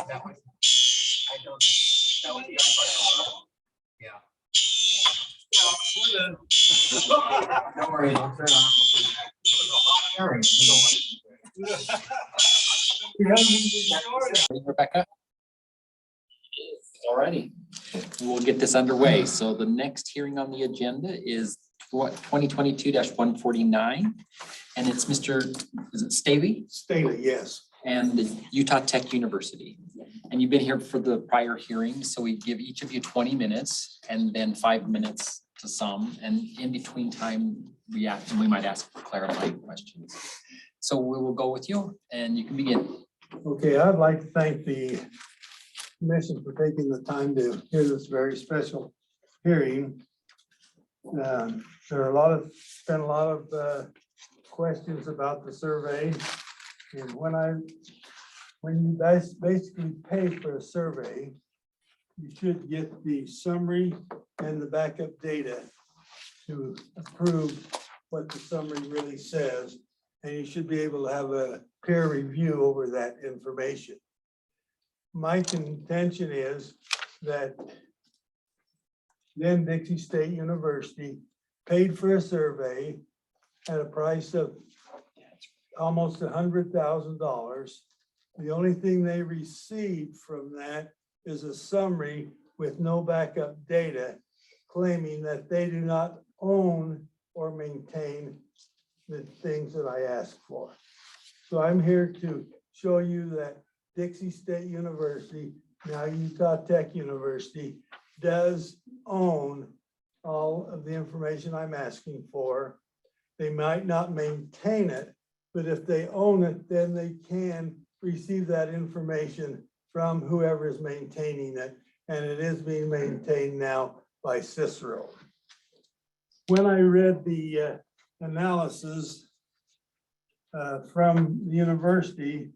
That one, I don't think so. That would be yeah. Don't worry, I'll turn off. Rebecca? Alrighty, we'll get this underway. So the next hearing on the agenda is 2022-149, and it's Mr. Is it Staley? Staley, yes. And the Utah Tech University. And you've been here for the prior hearing, so we give each of you 20 minutes and then 5 minutes to some, and in between time we might ask for clarifying questions. So we will go with you and you can begin. Okay, I'd like to thank the commission for taking the time to hear this very special hearing. There are been a lot of questions about the survey, and when you guys basically pay for a survey, you should get the summary and the backup data to approve what the summary really says, and you should be able to have a peer review over that information. My contention is that then Dixie State University paid for a survey at a price of almost $100,000. The only thing they received from that is a summary with no backup data, claiming that they do not own or maintain the things that I asked for. So I'm here to show you that Dixie State University, now Utah Tech University, does own all of the information I'm asking for. They might not maintain it, but if they own it, then they can receive that information from whoever is maintaining it, and it is being maintained now by Cicero. When I read the analysis from the university,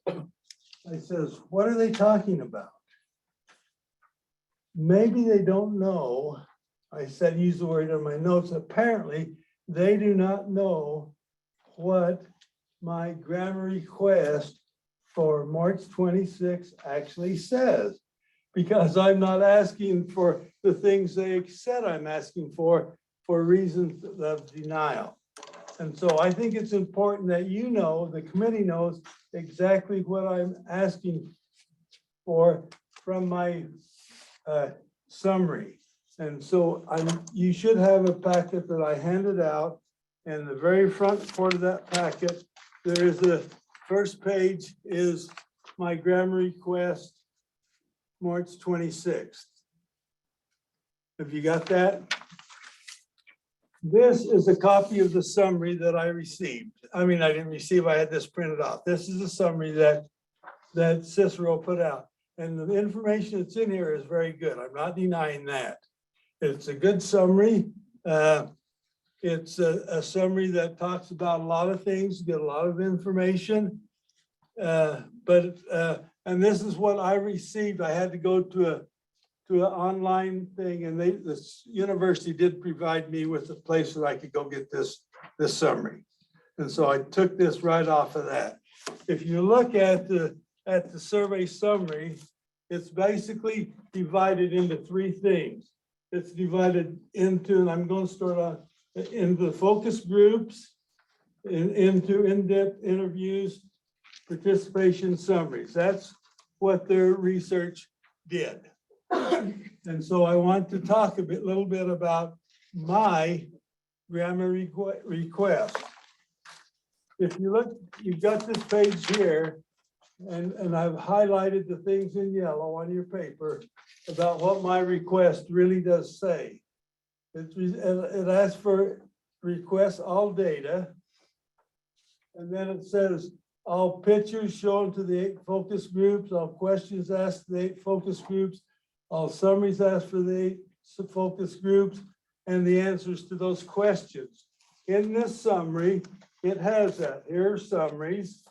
I says, what are they talking about? Maybe they don't know. I said, use the word in my notes. Apparently, they do not know what my grammar request for March 26 actually says, because I'm not asking for the things they said I'm asking for reasons of denial. And so I think it's important that you know, the committee knows exactly what I'm asking for from my summary. And so you should have a packet that I handed out, and the very front part of that packet, there is the first page is my grammar request, March 26th. Have you got that? This is a copy of the summary that I received. I mean, I didn't receive, I had this printed off. This is a summary that Cicero put out. And the information that's in here is very good. I'm not denying that. It's a good summary. It's a summary that talks about a lot of things, get a lot of information. And this is what I received. I had to go to an online thing, and this university did provide me with a place that I could go get this summary. And so I took this right off of that. If you look at the survey summary, it's basically divided into three things. It's divided into, and I'm going to start on, into focus groups, into in-depth interviews, participation summaries. That's what their research did. And so I want to talk a little bit about my grammar request. If you look, you've got this page here, and I've highlighted the things in yellow on your paper about what my request really does say. It asks for request all data, and then it says all pictures shown to the 8 focus groups, all questions asked to the 8 focus groups, all summaries asked for the 8 focus groups, and the answers to those questions. In this summary, it has that. Here are summaries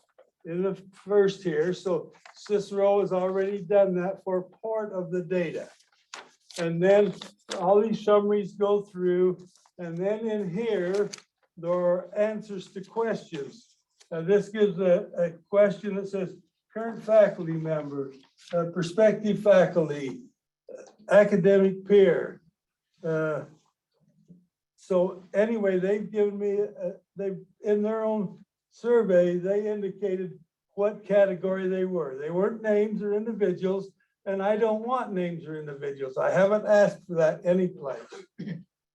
in the first here. So Cicero has already done that for part of the data. And then all these summaries go through, and then in here, there are answers to questions. This gives a question that says current faculty member, prospective faculty, academic peer. So anyway, they've given me, they've in their own survey, they indicated what category they were. They weren't names or individuals, and I don't want names or individuals. I haven't asked for that any place.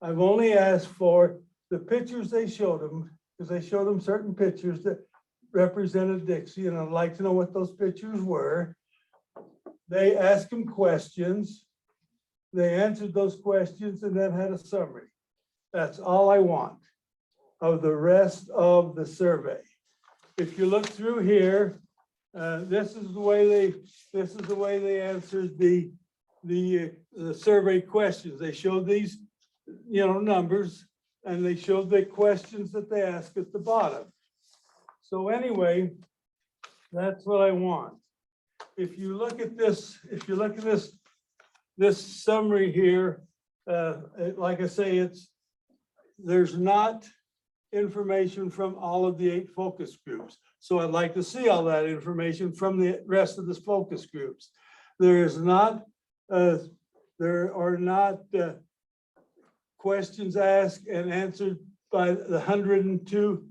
I've only asked for the pictures they showed them, because they showed them certain pictures that represented Dixie, and I'd like to know what those pictures were. They asked them questions. They answered those questions and then had a summary. That's all I want of the rest of the survey. If you look through here, this is the way they answered the survey questions. They showed these, numbers, and they showed the questions that they asked at the bottom. So anyway, that's what I want. If you look at this, this summary here, like I say, there's not information from all of the 8 focus groups. So I'd like to see all that information from the rest of the focus groups. There are not questions asked and answered by the 102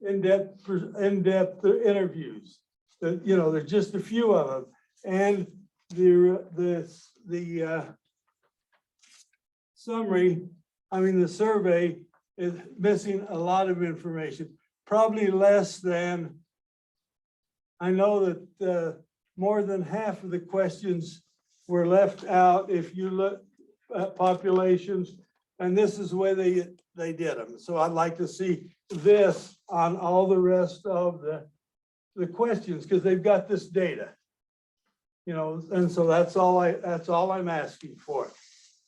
in-depth interviews. There's just a few of them, and the summary, the survey is missing a lot of information, probably less than, I know that more than half of the questions were left out if you look at populations, and this is the way they did them. So I'd like to see this on all the rest of the questions, because they've got this data. And so that's all I'm asking for.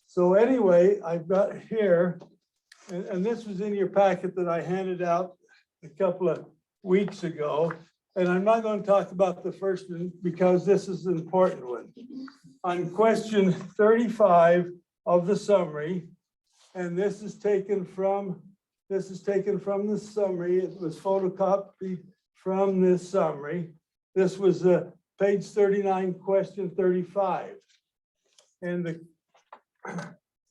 So anyway, I've got here, and this was in your packet that I handed out a couple of weeks ago. And I'm not going to talk about the first one because this is an important one. On question 35 of the summary, and this is taken from the summary. It was photocopied from this summary. This was page 39, question 35. And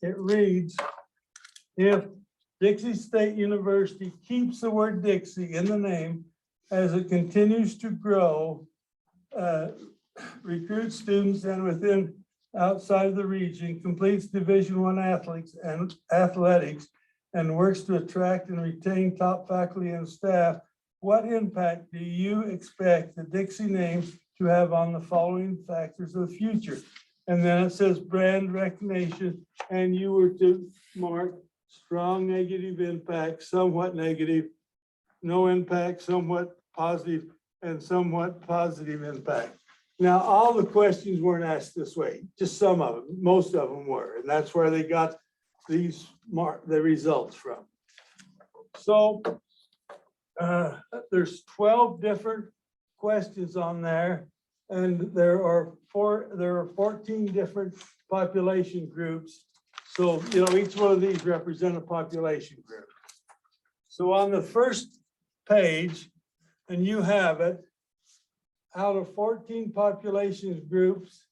it reads, if Dixie State University keeps the word Dixie in the name as it continues to grow, recruit students and outside of the region, completes Division I athletics and works to attract and retain top faculty and staff, what impact do you expect the Dixie name to have on the following factors of the future? And then it says brand recognition, and you were to mark strong negative impact, somewhat negative, no impact, somewhat positive, and somewhat positive impact. Now, all the questions weren't asked this way, just some of them, most of them were, and that's where they got the results from. So there's 12 different questions on there, and there are 14 different population groups. So, each one of these represent a population group. So on the first page, and you have it, out of 14 population groups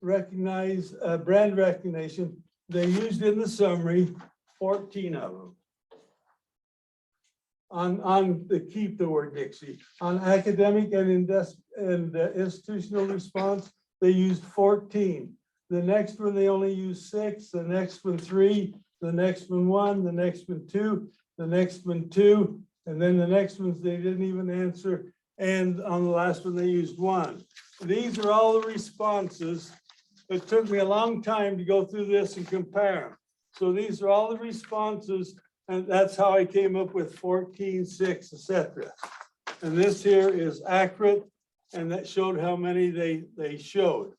recognize brand recognition, they used in the summary 14 of them. On the keep the word Dixie. On academic and institutional response, they used 14. The next one, they only used 6, the next one 3, the next one 1, the next one 2, the next one 2, and then the next ones they didn't even answer. And on the last one, they used 1. These are all the responses. It took me a long time to go through this and compare them. So these are all the responses, and that's how I came up with 14, 6, etc. And this here is accurate, and that showed how many they showed.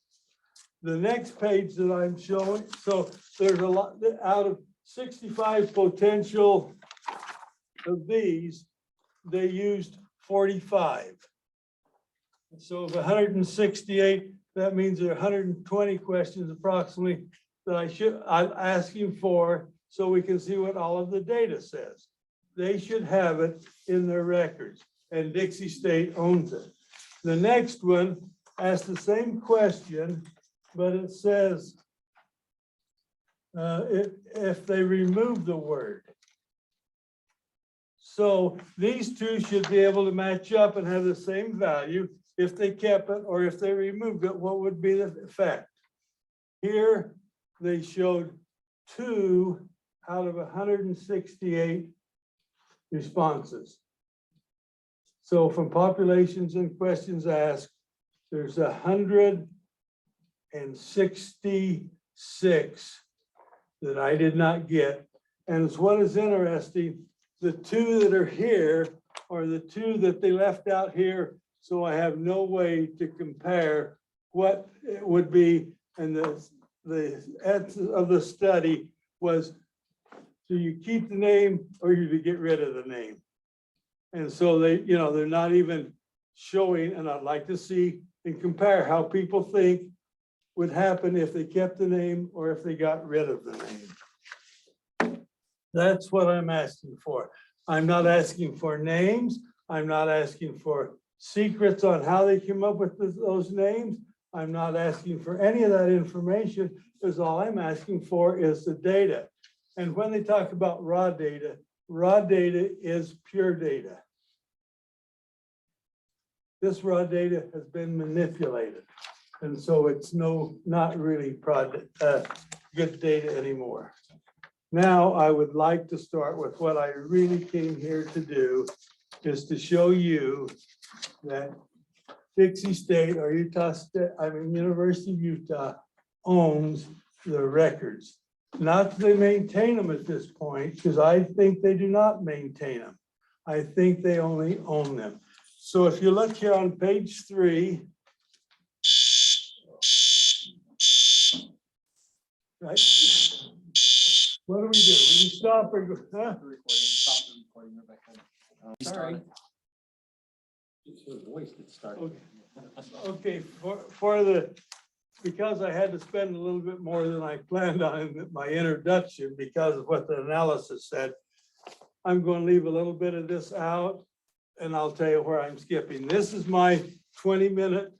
The next page that I'm showing, so there's a lot out of 65 potential of these, they used 45. So of 168, that means there are 120 questions approximately that I'm asking for. so we can see what all of the data says. They should have it in their records, and Dixie State owns it. The next one asks the same question, but it says if they remove the word. So these two should be able to match up and have the same value. If they kept it or if they removed it, what would be the effect? Here, they showed 2 out of 168 responses. So from populations and questions asked, there's 166 that I did not get. And it's what is interesting, the 2 that are here are the 2 that they left out here. So I have no way to compare what it would be. And the essence of the study was, do you keep the name or do you get rid of the name? And so they, they're not even showing, and I'd like to see and compare how people think would happen if they kept the name or if they got rid of the name. That's what I'm asking for. I'm not asking for names. I'm not asking for secrets on how they came up with those names. I'm not asking for any of that information, because all I'm asking for is the data. And when they talk about raw data is pure data. This raw data has been manipulated. And so it's not really good data anymore. Now, I would like to start with what I really came here to do, is to show you that Dixie State or University of Utah owns the records. Not that they maintain them at this point, because I think they do not maintain them. I think they only own them. So if you look here on page 3, right? What do? We stop or go? Huh? Stop the recording, Rebecca. Sorry. It's your voice that started. Okay, because I had to spend a little bit more than I planned on in my introduction because of what the analysis said, I'm going to leave a little bit of this out, and I'll tell you where I'm skipping. This is my 20-minute,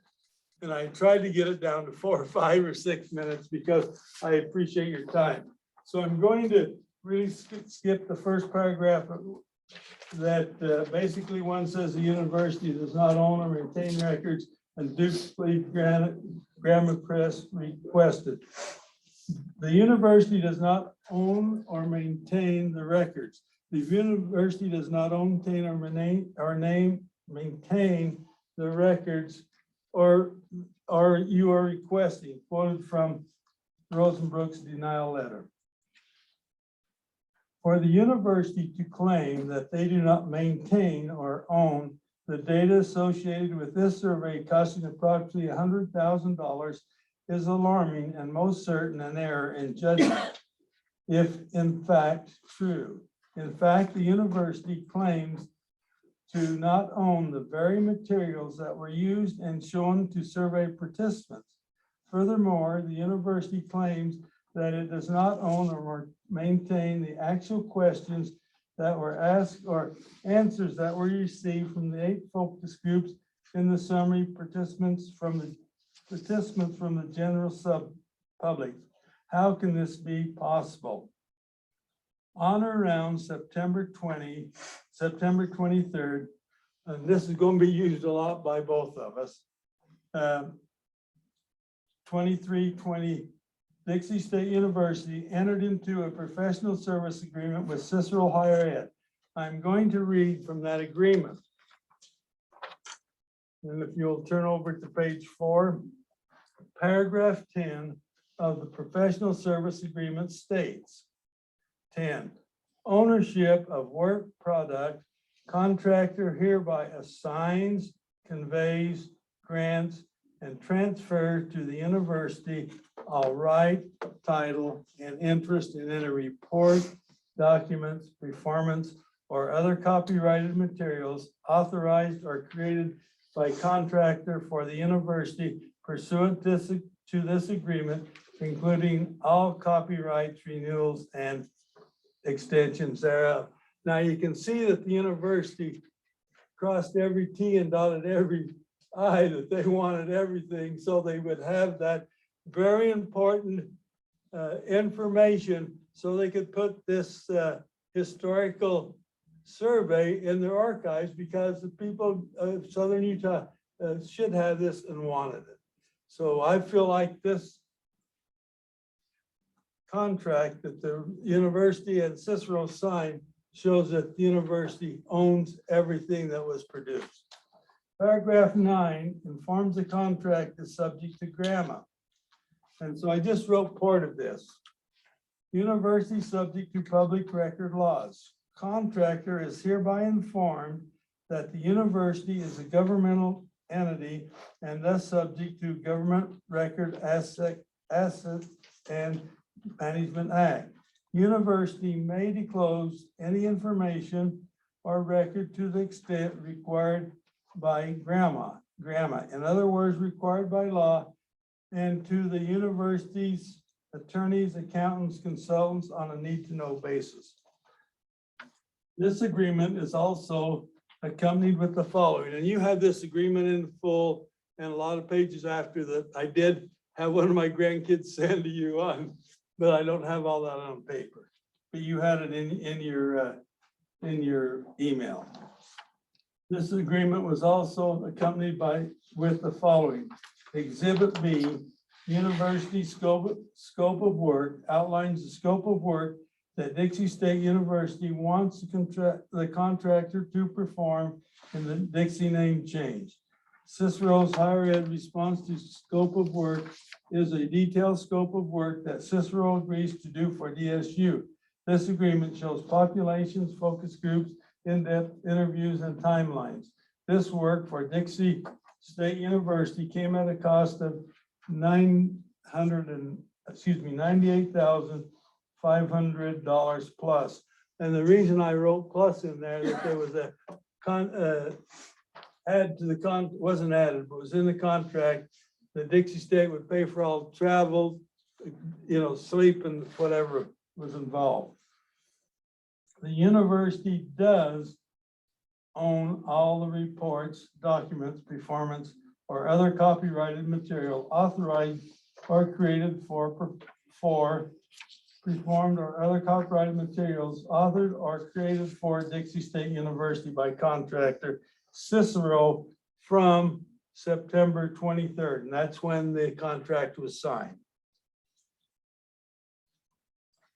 and I tried to get it down to 4 or 5 or 6 minutes because I appreciate your time. So I'm going to really skip the first paragraph that basically one says the university does not own or maintain records, and Duke's Lead Grammar Press requested. The university does not own or maintain the records. The university does not own, maintain the records, or you are requesting, quoted from Rosenbrook's denial letter. For the university to claim that they do not maintain or own the data associated with this survey costing approximately $100,000 is alarming and most certain an error in judgment, if in fact true. In fact, the university claims to not own the very materials that were used and shown to survey participants. Furthermore, the university claims that it does not own or maintain the actual questions that were asked or answers that were received from the 8 focus groups in the summary participants from the general public. How can this be possible? On or around September 23rd, and this is going to be used a lot by both of us, 2320, Dixie State University entered into a professional service agreement with Cicero Higher Ed. I'm going to read from that agreement. And if you'll turn over to page 4, paragraph 10 of the professional service agreement states, 10, ownership of work product, contractor hereby assigns, conveys, grants, and transfers to the university all right, title, and interest in any report, documents, performance, or other copyrighted materials authorized or created by contractor for the university pursuant to this agreement, including all copyrights, renewals, and extensions there. Now you can see that the university crossed every T and dotted every I, that they wanted everything, so they would have that very important information, so they could put this historical survey in their archives, because the people of Southern Utah should have this and wanted it. So I feel like this contract that the university and Cicero signed shows that the university owns everything that was produced. Paragraph 9 informs the contract is subject to grammar. And so I just wrote part of this. University subject to public record laws. Contractor is hereby informed that the university is a governmental entity and thus subject to Government Record Asset and Management Act. University may disclose any information or record to the extent required by grammar. In other words, required by law, and to the university's attorneys, accountants, consultants on a need-to-know basis. This agreement is also accompanied with the following, and you have this agreement in full and a lot of pages after that. I did have one of my grandkids send to you on, but I don't have all that on paper. But you had it in your email. This agreement was also accompanied with the following. Exhibit B, university scope of work, outlines the scope of work that Dixie State University wants the contractor to perform in the Dixie name change. Cicero's higher ed response to scope of work is a detailed scope of work that Cicero agrees to do for DSU. This agreement shows populations, focus groups, in-depth interviews, and timelines. This work for Dixie State University came at a cost of $98,500 plus. And the reason I wrote plus in there, that there was a add to the wasn't added, but was in the contract that Dixie State would pay for all travel, sleep and whatever was involved. The university does own all the reports, documents, performance, or other copyrighted material authorized or created for performed or other copyrighted materials authored or created for Dixie State University by contractor Cicero from September 23rd, and that's when the contract was signed.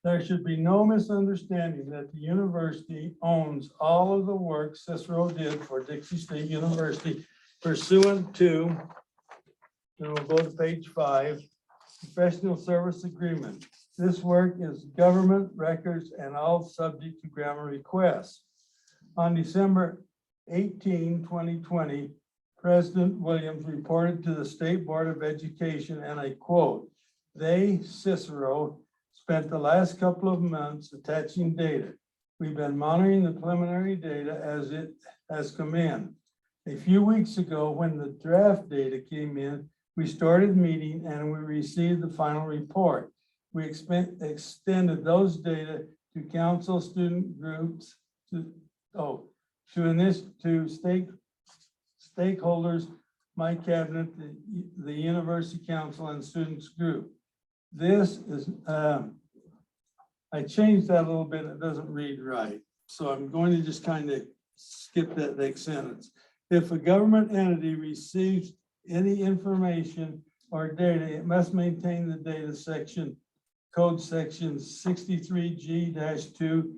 There should be no misunderstanding that the university owns all of the work Cicero did for Dixie State University pursuant to, and we'll go to page 5, professional service agreement. This work is government records and all subject to grammar requests. On December 18, 2020, President Williams reported to the State Board of Education, and I quote, "They, Cicero, spent the last couple of months attaching data. We've been monitoring the preliminary data as it has come in. A few weeks ago, when the draft data came in, we started meeting and we received the final report. We extended those data to council, student groups, to stakeholders, my cabinet, the university council, and students group. This is, I changed that a little bit. It doesn't read right. So I'm going to just kind of skip that next sentence. If a government entity receives any information or data, it must maintain the data section, code section 63G-2,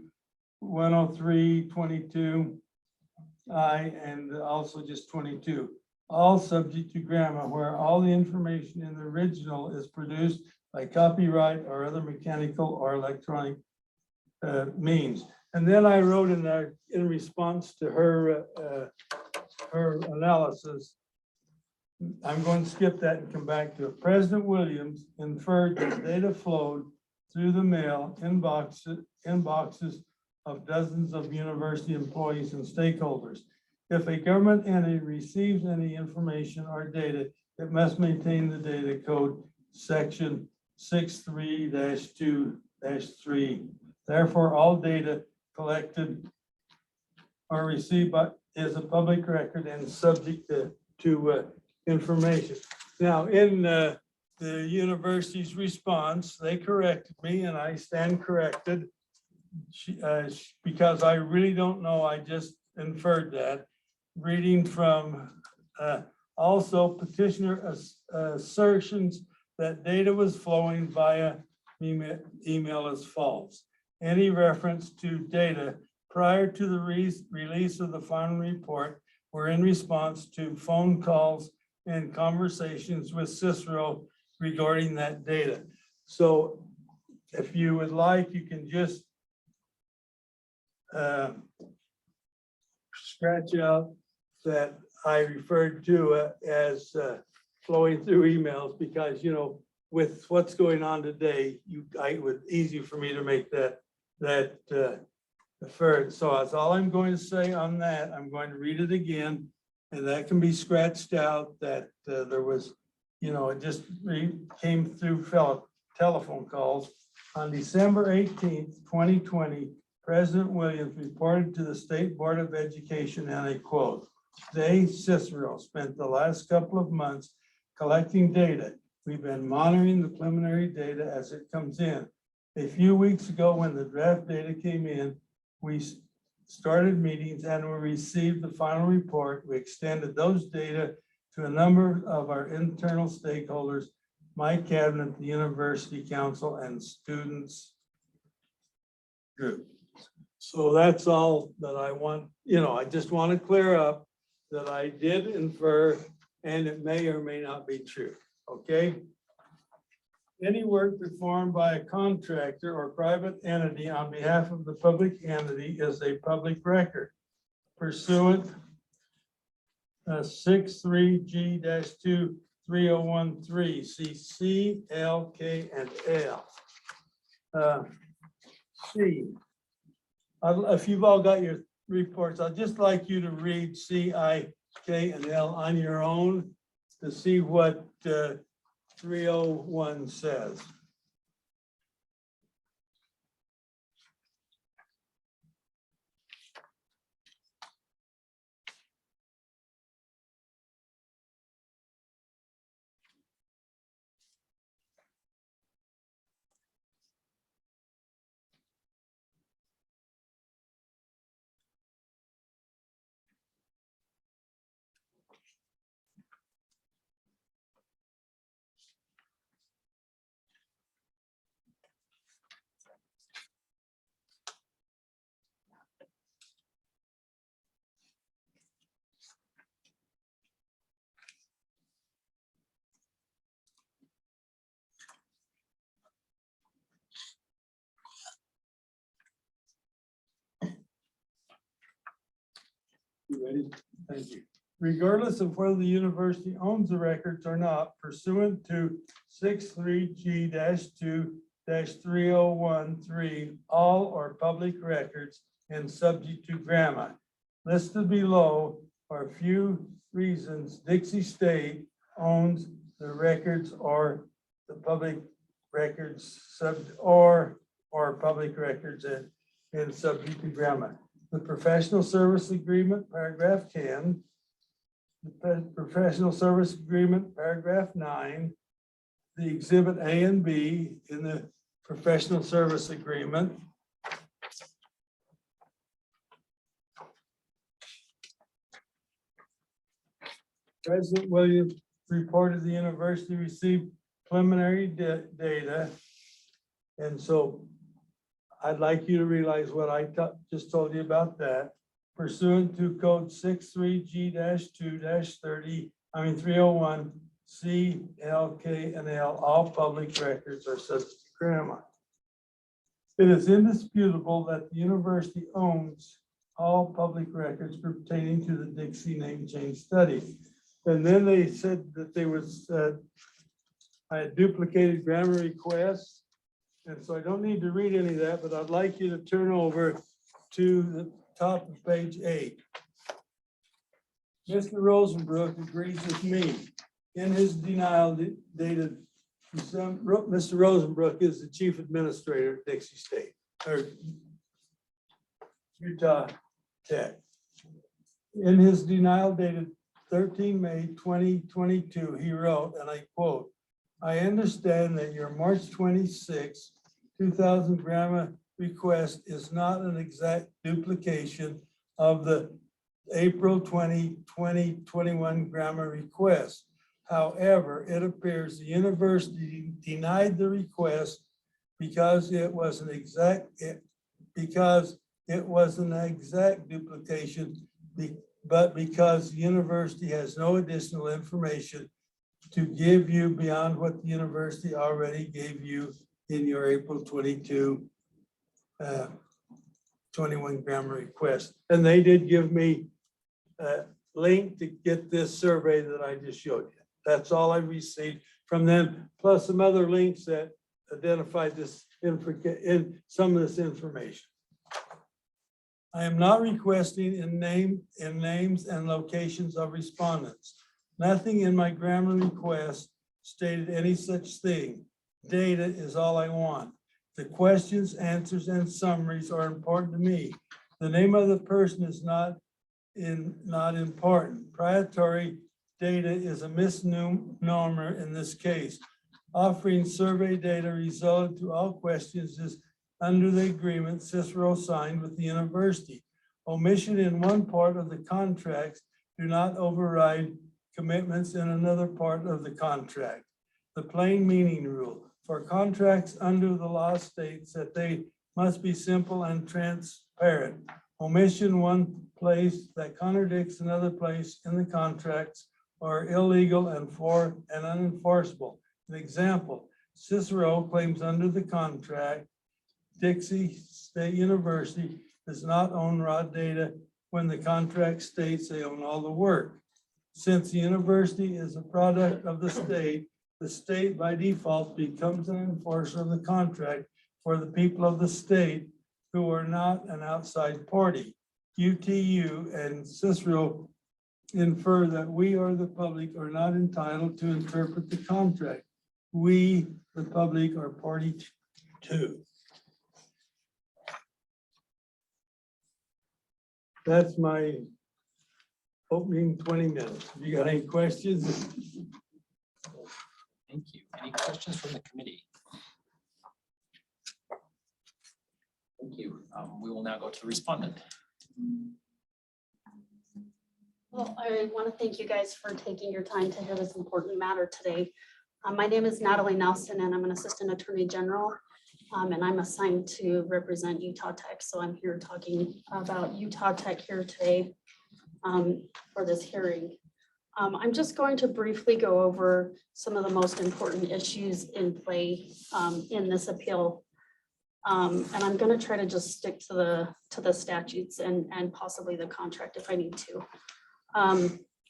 103.22I, and also just 22. All subject to grammar, where all the information in the original is produced by copyright or other mechanical or electronic means." And then I wrote in there, in response to her analysis, I'm going to skip that and come back to it. President Williams inferred that data flowed through the mail inboxes of dozens of university employees and stakeholders. If a government entity receives any information or data, it must maintain the data code section 63-2-3 Therefore, all data collected or received by is a public record and subject to information. Now, in the university's response, they corrected me and I stand corrected. Because I really don't know, I just inferred that. Reading from also petitioner assertions that data was flowing via email is false. Any reference to data prior to the release of the final report were in response to phone calls and conversations with Cicero regarding that data. So if you would like, you can just scratch out that I referred to as flowing through emails, because, you know, with what's going on today, it would easy for me to make that deferred. So that's all I'm going to say on that. I'm going to read it again, and that can be scratched out that there was, you know, it just came through telephone calls. On December 18th, 2020, President Williams reported to the State Board of Education, and I quote, "They, Cicero, spent the last couple of months collecting data. We've been monitoring the preliminary data as it comes in. A few weeks ago, when the draft data came in, we started meetings and we received the final report. We extended those data to a number of our internal stakeholders, my cabinet, the university council, and students group." So that's all that I want. You know, I just want to clear up that I did infer, and it may or may not be true. Okay. Any work performed by a contractor or private entity on behalf of the public entity is a public record pursuant 63G-2 3013 C, L, K, and L. C. If you've all got your reports, I'd just like you to read C, I, K, and L on your own to see what 301 says. You ready? Thank you. Regardless of whether the university owns the records or not, pursuant to 63G-2-3013, all are public records and subject to GRAMA. Listed below are a few reasons Dixie State owns the records or the public records or public records and subject to GRAMA. The professional service agreement, paragraph 10, the professional service agreement, paragraph 9, the exhibit A and B in the professional service agreement. President Williams reported the university received preliminary data. And so I'd like you to realize what I just told you about that. Pursuant to code 63G-2-301 C, L, K, and L, all public records are subject to GRAMA. It is indisputable that the university owns all public records pertaining to the Dixie name change study. And then they said that there was I had duplicated grammar requests. And so I don't need to read any of that, but I'd like you to turn over to the top of page 8. Mr. Rosenbrook agrees with me in his denial dated December. Mr. Rosenbrook is the chief administrator at Dixie State. or Utah Tech. In his denial dated 13 May 2022, he wrote, and I quote, "I understand that your March 26, 2000 grandma request is not an exact duplication of the April 20, 2021 grandma request. However, it appears the university denied the request because it was an exact duplication, but because the university has no additional information to give you beyond what the university already gave you in your April 22, 21 grandma request." And they did give me a link to get this survey that I just showed you. That's all I received from them, plus some other links that identified this in some of this information. I am not requesting in names and locations of respondents. Nothing in my grandma request stated any such thing. Data is all I want. The questions, answers, and summaries are important to me. The name of the person is not important. Proprietary data is a misnomer in this case. Offering survey data resulted to all questions is under the agreement Cicero signed with the university. Omission in one part of the contracts do not override commitments in another part of the contract. The plain meaning rule for contracts under the law states that they must be simple and transparent. Omission one place that contradicts another place in the contracts are illegal and unenforceable. An example, Cicero claims under the contract Dixie State University does not own raw data when the contract states they own all the work. Since the university is a product of the state by default becomes an enforcer of the contract for the people of the state who are not an outside party. UTU and Cicero infer that we or the public are not entitled to interpret the contract. We, the public, are party to. That's my opening 20 minutes. Have you got any questions? Thank you. Any questions from the committee? Thank you. We will now go to the respondent. Well, I want to thank you guys for taking your time to hear this important matter today. My name is Natalie Nelson, and I'm an assistant attorney general, and I'm assigned to represent Utah Tech. So I'm here talking about Utah Tech here today for this hearing. I'm just going to briefly go over some of the most important issues in play in this appeal. And I'm going to try to just stick to the statutes and possibly the contract if I need to.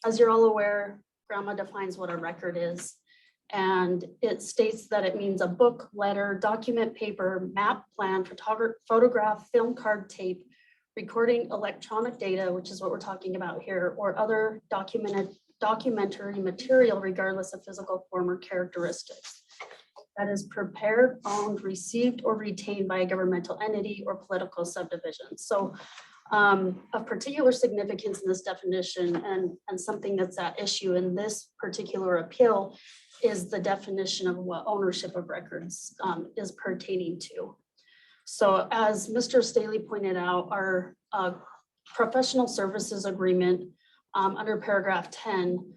As you're all aware, grandma defines what a record is, and it states that it means a book, letter, document, paper, map, plan, photograph, film card, tape, recording, electronic data, which is what we're talking about here, or other documentary material regardless of physical form or characteristics that is prepared, owned, received, or retained by a governmental entity or political subdivision. So of particular significance in this definition and something that's at issue in this particular appeal is the definition of what ownership of records is pertaining to. So as Mr. Staley pointed out, our professional services agreement under paragraph 10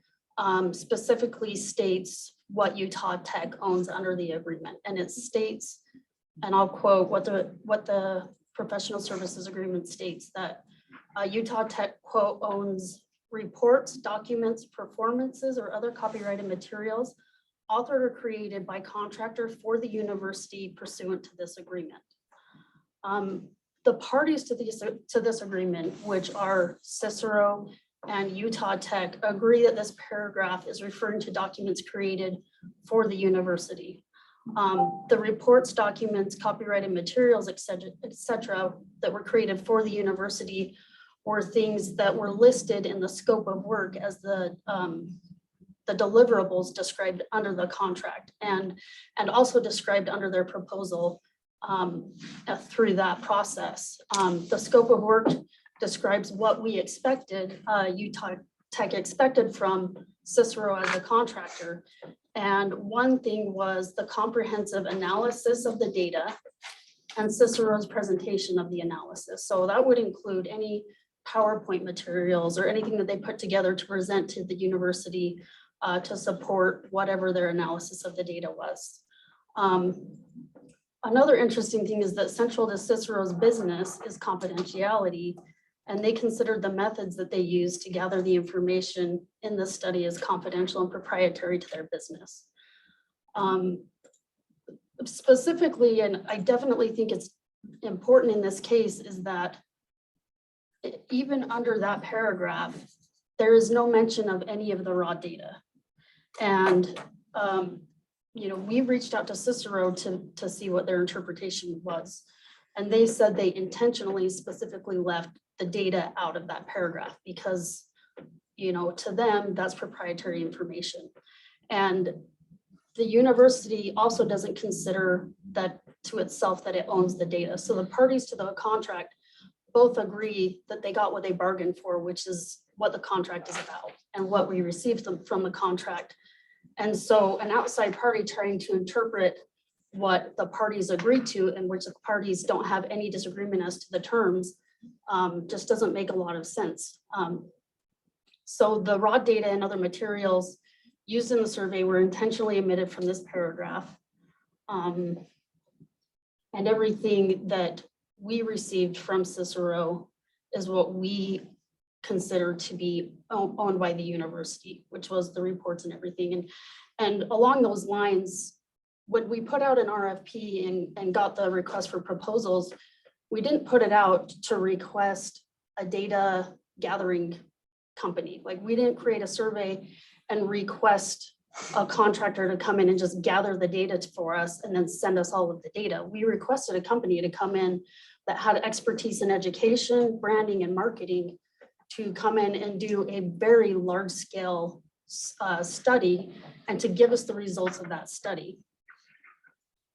specifically states what Utah Tech owns under the agreement. And it states, and I'll quote what the professional services agreement states, that Utah Tech, quote, owns reports, documents, performances, or other copyrighted materials authored or created by contractor for the university pursuant to this agreement. The parties to this agreement, which are Cicero and Utah Tech, agree that this paragraph is referring to documents created for the university. The reports, documents, copyrighted materials, et cetera, that were created for the university were things that were listed in the scope of work as the deliverables described under the contract and also described under their proposal through that process. The scope of work describes what we expected, Utah Tech expected from Cicero as a contractor. And one thing was the comprehensive analysis of the data and Cicero's presentation of the analysis. So that would include any PowerPoint materials or anything that they put together to present to the university to support whatever their analysis of the data was. Another interesting thing is that central to Cicero's business is confidentiality, and they considered the methods that they used to gather the information in the study as confidential and proprietary to their business. Specifically, and I definitely think it's important in this case, is that even under that paragraph, there is no mention of any of the raw data. And we reached out to Cicero to see what their interpretation was. And they said they intentionally specifically left the data out of that paragraph because, to them, that's proprietary information. And the university also doesn't consider that to itself that it owns the data. So the parties to the contract both agree that they got what they bargained for, which is what the contract is about and what we received from the contract. And so an outside party trying to interpret what the parties agreed to, and which the parties don't have any disagreement as to the terms, just doesn't make a lot of sense. So the raw data and other materials used in the survey were intentionally omitted from this paragraph. And everything that we received from Cicero is what we consider to be owned by the university, which was the reports and everything. And along those lines, when we put out an RFP and got the request for proposals, we didn't put it out to request a data gathering company. Like, we didn't create a survey and request a contractor to come in and just gather the data for us and then send us all of the data. We requested a company to come in that had expertise in education, branding, and marketing to come in and do a very large scale study and to give us the results of that study.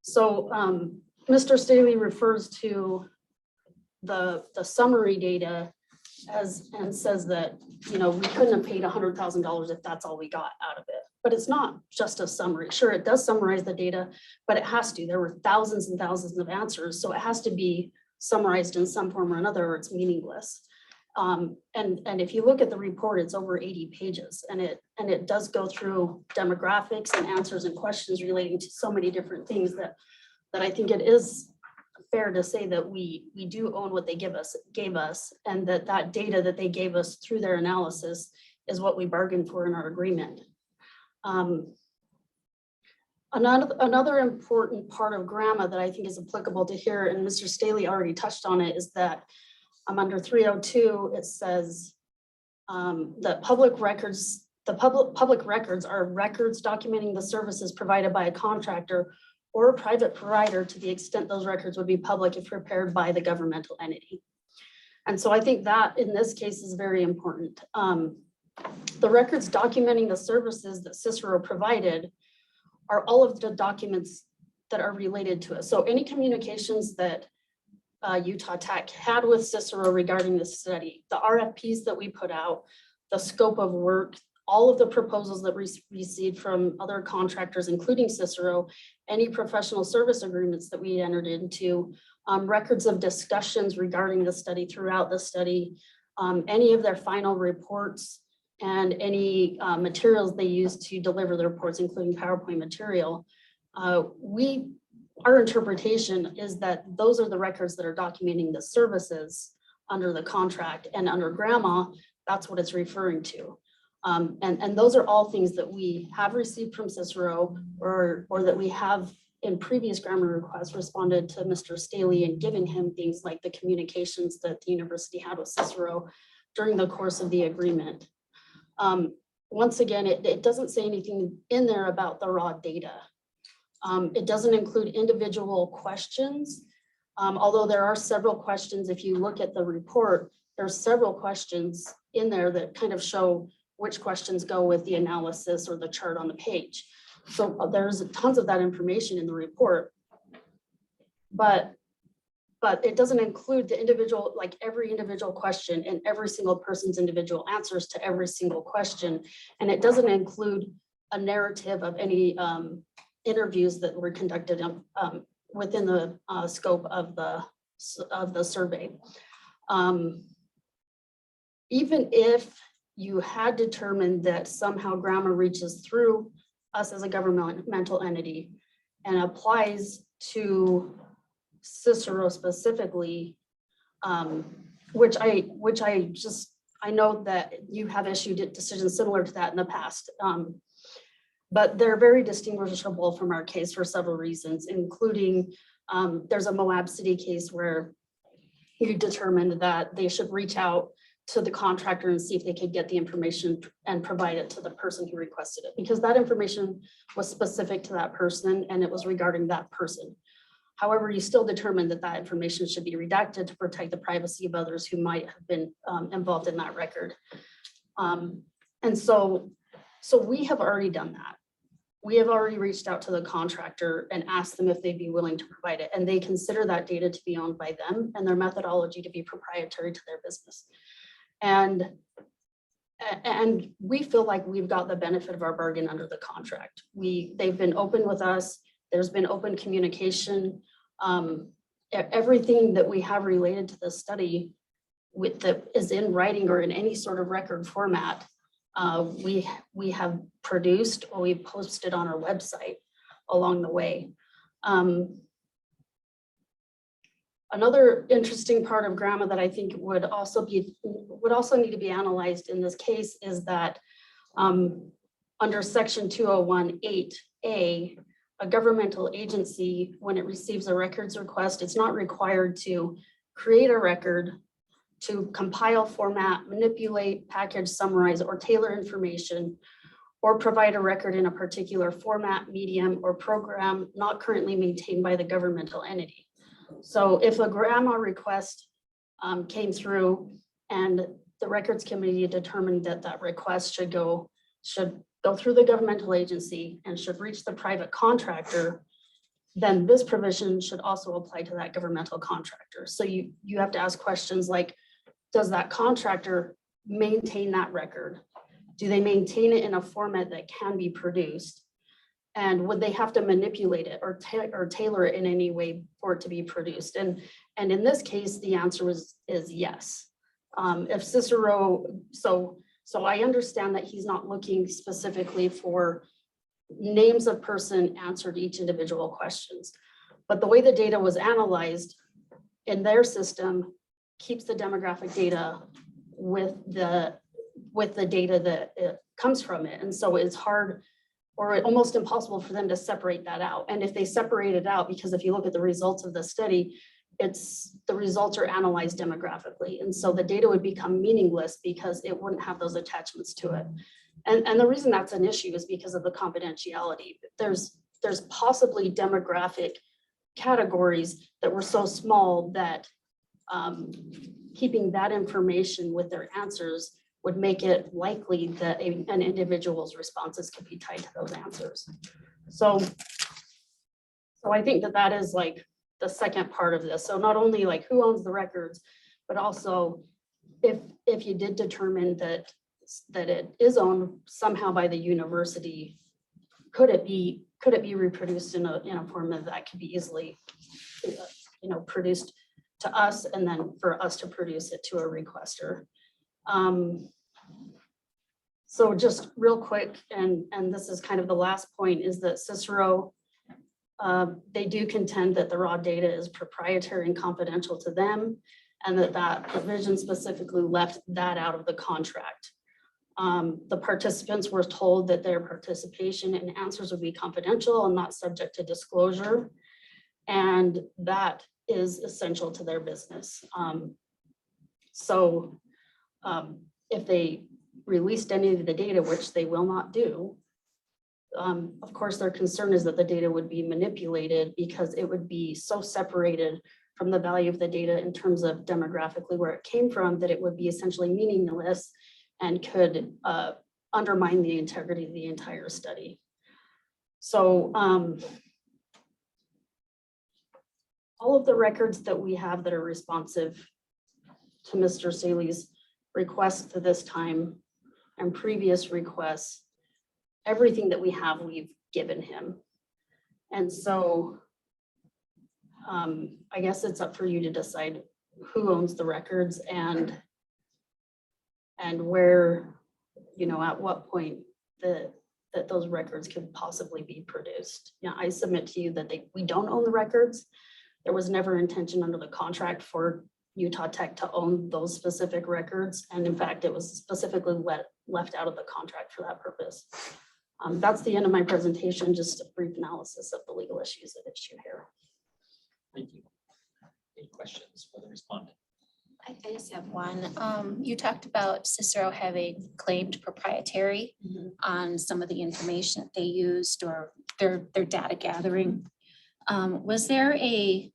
So Mr. Staley refers to the summary data and says that, we couldn't have paid $100,000 if that's all we got out of it. But it's not just a summary. Sure, it does summarize the data, but it has to. There were thousands and thousands of answers, so it has to be summarized in some form or another, or it's meaningless. And if you look at the report, it's over 80 pages, and it does go through demographics and answers and questions relating to so many different things that I think it is fair to say that we do own what they gave us, and that data that they gave us through their analysis is what we bargained for in our agreement. Another important part of GRAMA that I think is applicable to here, and Mr. Staley already touched on it, is that under 302, it says that public records are records documenting the services provided by a contractor or a private provider to the extent those records would be public if prepared by the governmental entity. And so I think that in this case is very important. The records documenting the services that Cicero provided are all of the documents that are related to it. So any communications that Utah Tech had with Cicero regarding this study, the RFPs that we put out, the scope of work, all of the proposals that we received from other contractors, including Cicero, any professional service agreements that we entered into, records of discussions regarding the study throughout the study, any of their final reports, and any materials they used to deliver the reports, including PowerPoint material. Our interpretation is that those are the records that are documenting the services under the contract, and under GRAMA, that's what it's referring to. And those are all things that we have received from Cicero, or that we have in previous GRAMA requests responded to Mr. Staley and given him things like the communications that the university had with Cicero during the course of the agreement. Once again, it doesn't say anything in there about the raw data. It doesn't include individual questions, although there are several questions. If you look at the report, there's several questions in there that kind of show which questions go with the analysis or the chart on the page. So there's tons of that information in the report. but it doesn't include the individual, like every individual question and every single person's individual answers to every single question. And it doesn't include a narrative of any interviews that were conducted within the scope of the survey. Even if you had determined that somehow GRAMA reaches through us as a governmental entity and applies to Cicero specifically, which I know that you have issued decisions similar to that in the past. But they're very distinguishable from our case for several reasons, including there's a Moab City case where you determined that they should reach out to the contractor and see if they could get the information and provide it to the person who requested it, because that information was specific to that person and it was regarding that person. However, you still determined that that information should be redacted to protect the privacy of others who might have been involved in that record. And so we have already done that. We have already reached out to the contractor and asked them if they'd be willing to provide it. And they consider that data to be owned by them and their methodology to be proprietary to their business. And we feel like we've got the benefit of our bargain under the contract. They've been open with us. There's been open communication. Everything that we have related to the study that is in writing or in any sort of record format, we have produced or we've posted on our website along the way. Another interesting part of GRAMA that I think would also need to be analyzed in this case is that under section 201(8)(a), a governmental agency, when it receives a records request, it's not required to create a record, to compile, format, manipulate, package, summarize, or tailor information, or provide a record in a particular format, medium, or program not currently maintained by the governmental entity. So if a GRAMA request came through and the records committee determined that that request should go through the governmental agency and should reach the private contractor, then this provision should also apply to that governmental contractor. So you have to ask questions like, does that contractor maintain that record? Do they maintain it in a format that can be produced? And would they have to manipulate it or tailor it in any way for it to be produced? And in this case, the answer is yes. If Cicero, so I understand that he's not looking specifically for names of person answered each individual questions, but the way the data was analyzed in their system keeps the demographic data with the data that it comes from it. And so it's hard or almost impossible for them to separate that out. And if they separate it out, because if you look at the results of the study, the results are analyzed demographically. And so the data would become meaningless because it wouldn't have those attachments to it. And the reason that's an issue is because of the confidentiality. There's possibly demographic categories that were so small that keeping that information with their answers would make it likely that an individual's responses could be tied to those answers. So I think that is like the second part of this. So not only like who owns the records, but also if you did determine that it is owned somehow by the university, could it be reproduced in a format that could be easily produced to us and then for us to produce it to a requester. So just real quick, and this is kind of the last point, is that Cicero, they do contend that the raw data is proprietary and confidential to them, and that provision specifically left that out of the contract. The participants were told that their participation and answers would be confidential and not subject to disclosure, and that is essential to their business. If they released any of the data, which they will not do, of course, their concern is that the data would be manipulated because it would be so separated from the value of the data in terms of demographically where it came from that it would be essentially meaningless and could undermine the integrity of the entire study. So all of the records that we have that are responsive to Mr. Staley's request to this time and previous requests, everything that we have, we've given him. And so I guess it's up for you to decide who owns the records and where, you know, at what point that those records could possibly be produced. Yeah, I submit to you that we don't own the records. There was never intention under the contract for Utah Tech to own those specific records. And in fact, it was specifically left out of the contract for that purpose. That's the end of my presentation, just a brief analysis of the legal issues at issue here. Thank you. Any questions for the respondent? I just have one. You talked about Cicero having claimed proprietary on some of the information that they used or their data gathering. Was there a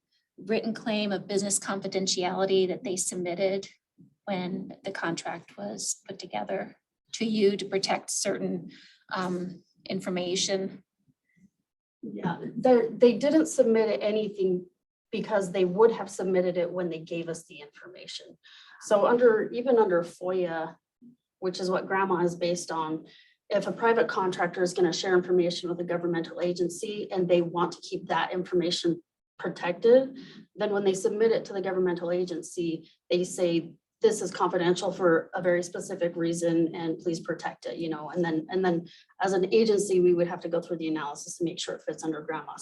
written claim of business confidentiality that they submitted when the contract was put together to you to protect certain information? Yeah, they didn't submit anything because they would have submitted it when they gave us the information. So even under FOIA, which is what grandma is based on, if a private contractor is going to share information with a governmental agency and they want to keep that information protected, then when they submit it to the governmental agency, they say, this is confidential for a very specific reason and please protect it, you know, and then as an agency, we would have to go through the analysis to make sure it fits under grandma.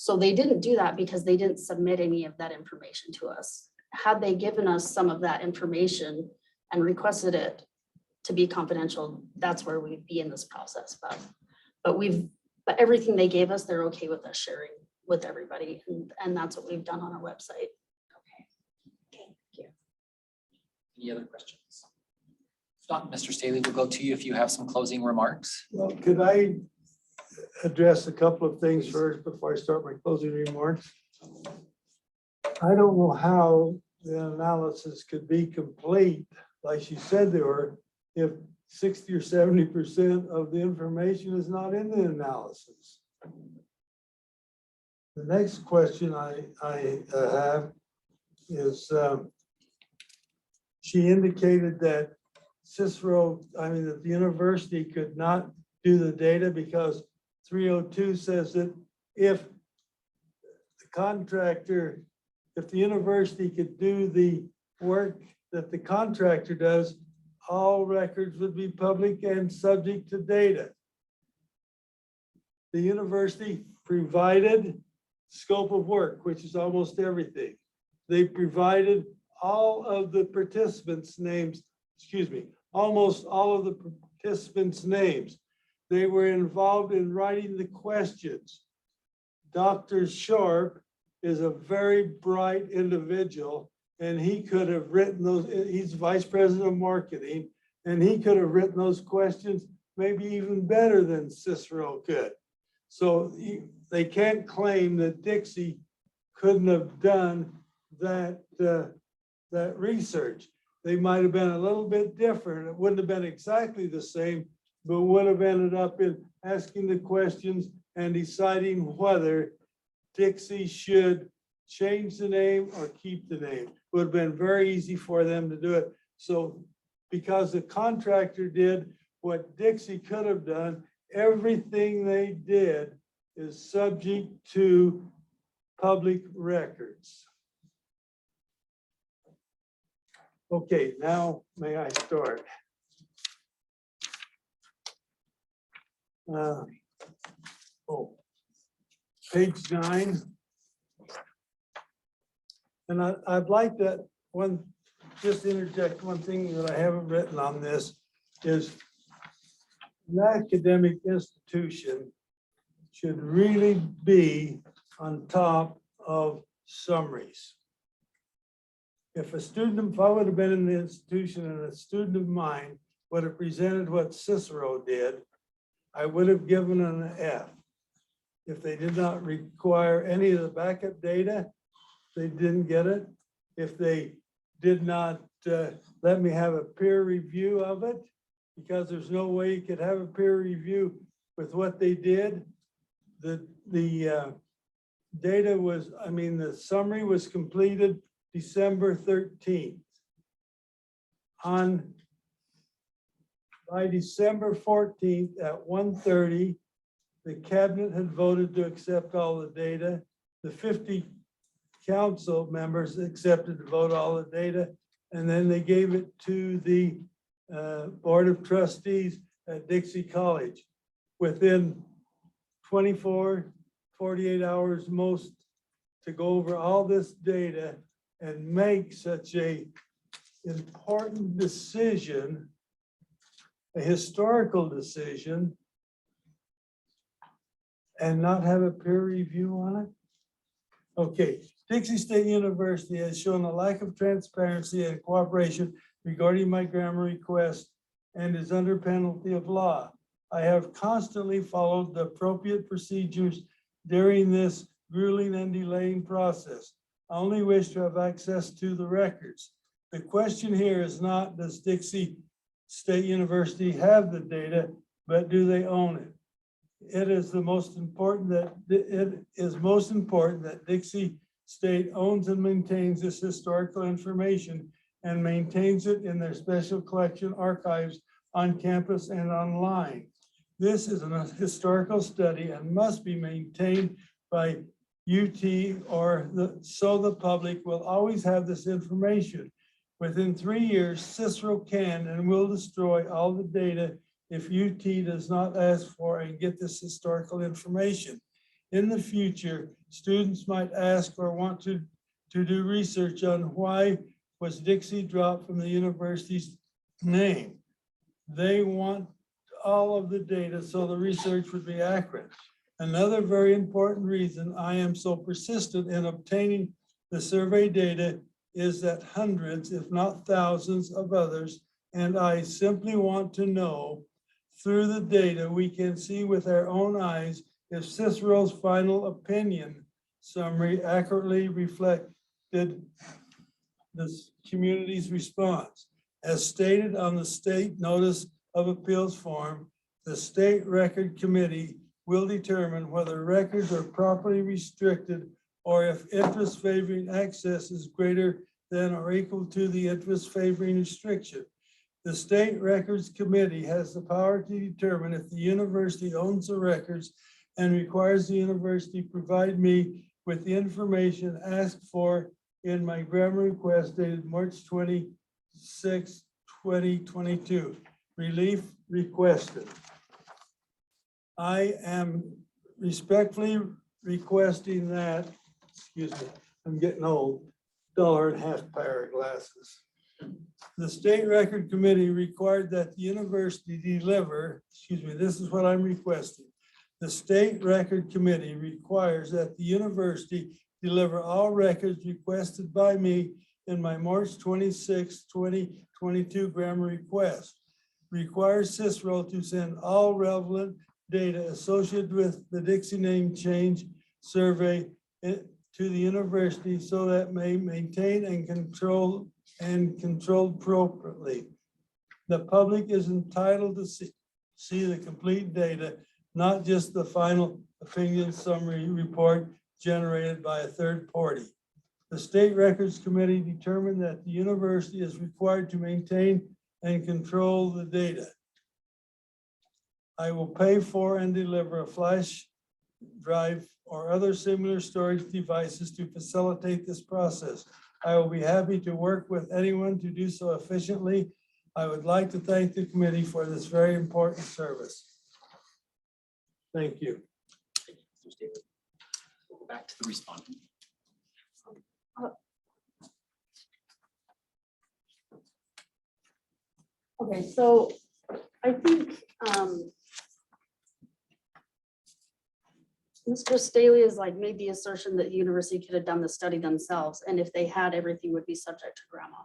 So they didn't do that because they didn't submit any of that information to us. Had they given us some of that information and requested it to be confidential, that's where we'd be in this process. But everything they gave us, they're okay with us sharing with everybody. And that's what we've done on our website. Okay, thank you. Any other questions? If not, Mr. Staley, we'll go to you if you have some closing remarks. Well, could I address a couple of things first before I start my closing remarks? I don't know how the analysis could be complete, like she said they were, if 60 or 70% of the information is not in the analysis. The next question I have is, she indicated that that the university could not do the data because 302 says that if the university could do the work that the contractor does, all records would be public and subject to data. The university provided scope of work, which is almost everything. They provided all of the participants' names, almost all of the participants' names. They were involved in writing the questions. Dr. Sharp is a very bright individual, and he could have written those, he's vice president of marketing, and he could have written those questions maybe even better than Cicero could. So they can't claim that Dixie couldn't have done that research. They might have been a little bit different. It wouldn't have been exactly the same, but would have ended up in asking the questions and deciding whether Dixie should change the name or keep the name. It would have been very easy for them to do it. So because the contractor did what Dixie could have done, everything they did is subject to public records. Okay, now may I start? Page 9. And I'd like that just interject one thing that I haven't written on this is an academic institution should really be on top of summaries. If I would have been in the institution and a student of mine would have presented what Cicero did, I would have given an F. If they did not require any of the backup data, they didn't get it. If they did not let me have a peer review of it, because there's no way you could have a peer review with what they did, the data was, I mean, the summary was completed December 13th. By December 14th at 1:30, the cabinet had voted to accept all the data. The 50 council members accepted to vote all the data, and then they gave it to the Board of Trustees at Dixie College. Within 24, 48 hours most to go over all this data and make such a important decision, a historical decision, and not have a peer review on it? Okay, Dixie State University has shown a lack of transparency and cooperation regarding my grammar request and is under penalty of law. I have constantly followed the appropriate procedures during this grueling and delaying process. I only wish to have access to the records. The question here is not, does Dixie State University have the data, but do they own it? It is most important that Dixie State owns and maintains this historical information and maintains it in their special collection archives on campus and online. This is a historical study and must be maintained by UT so the public will always have this information. Within 3 years, Cicero can and will destroy all the data if UT does not ask for and get this historical information. In the future, students might ask or want to do research on why was Dixie dropped from the university's name. They want all of the data so the research would be accurate. Another very important reason I am so persistent in obtaining the survey data is that hundreds, if not thousands of others, and I simply want to know through the data we can see with our own eyes if Cicero's final opinion summary accurately reflected this community's response. As stated on the state notice of appeals form, the State Record Committee will determine whether records are properly restricted or if interest favoring access is greater than or equal to the interest favoring restriction. The State Records Committee has the power to determine if the university owns the records and requires the university provide me with the information asked for in my grammar request dated March 26, 2022. Relief requested. I am respectfully requesting that, excuse me, I'm getting old, $1.50 pair of glasses. The State Record Committee required that the university deliver, excuse me, this is what I'm requesting. The State Record Committee requires that the university deliver all records requested by me in my March 26, 2022 grammar request. Requires Cicero to send all relevant data associated with the Dixie name change survey to the university so that may maintain and control appropriately. The public is entitled to see the complete data, not just the final opinion summary report generated by a third party. The State Records Committee determined that the university is required to maintain and control the data. I will pay for and deliver a flash drive or other similar storage devices to facilitate this process. I will be happy to work with anyone to do so efficiently. I would like to thank the committee for this very important service. Thank you. Thank you, Mr. David. We'll go back to the respondent. Okay, so I think Mr. Staley has like made the assertion that the university could have done the study themselves, and if they had, everything would be subject to grandma.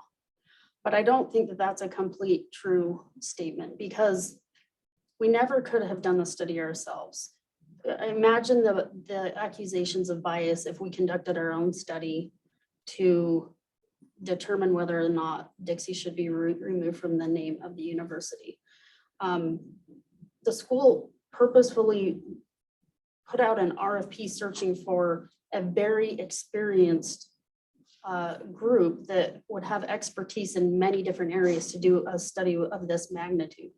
But I don't think that that's a complete true statement, because we never could have done the study ourselves. Imagine the accusations of bias if we conducted our own study to determine whether or not Dixie should be removed from the name of the university. The school purposefully put out an RFP searching for a very experienced group that would have expertise in many different areas to do a study of this magnitude.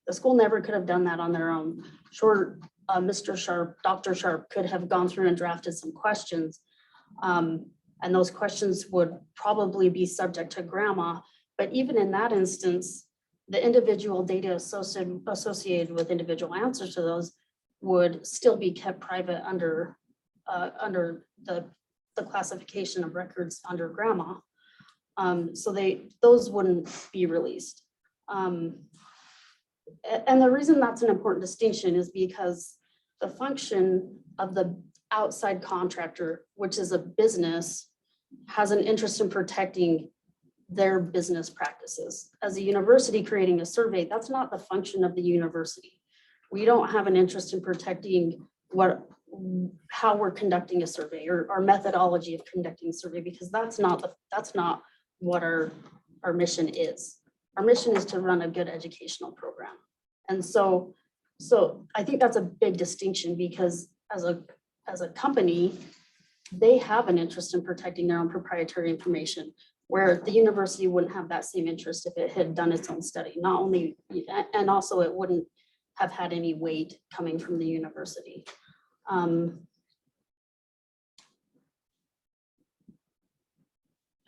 The school never could have done that on their own. Sure, Mr. Sharp, Dr. Sharp could have gone through and drafted some questions. And those questions would probably be subject to grandma. But even in that instance, the individual data associated with individual answers to those would still be kept private under the classification of records under grandma. So those wouldn't be released. And the reason that's an important distinction is because the function of the outside contractor, which is a business, has an interest in protecting their business practices. As a university creating a survey, that's not the function of the university. We don't have an interest in protecting how we're conducting a survey or our methodology of conducting a survey, because that's not what our mission is. Our mission is to run a good educational program. And so I think that's a big distinction, because as a company, they have an interest in protecting their own proprietary information, where the university wouldn't have that same interest if it had done its own study. Not only, and also it wouldn't have had any weight coming from the university. I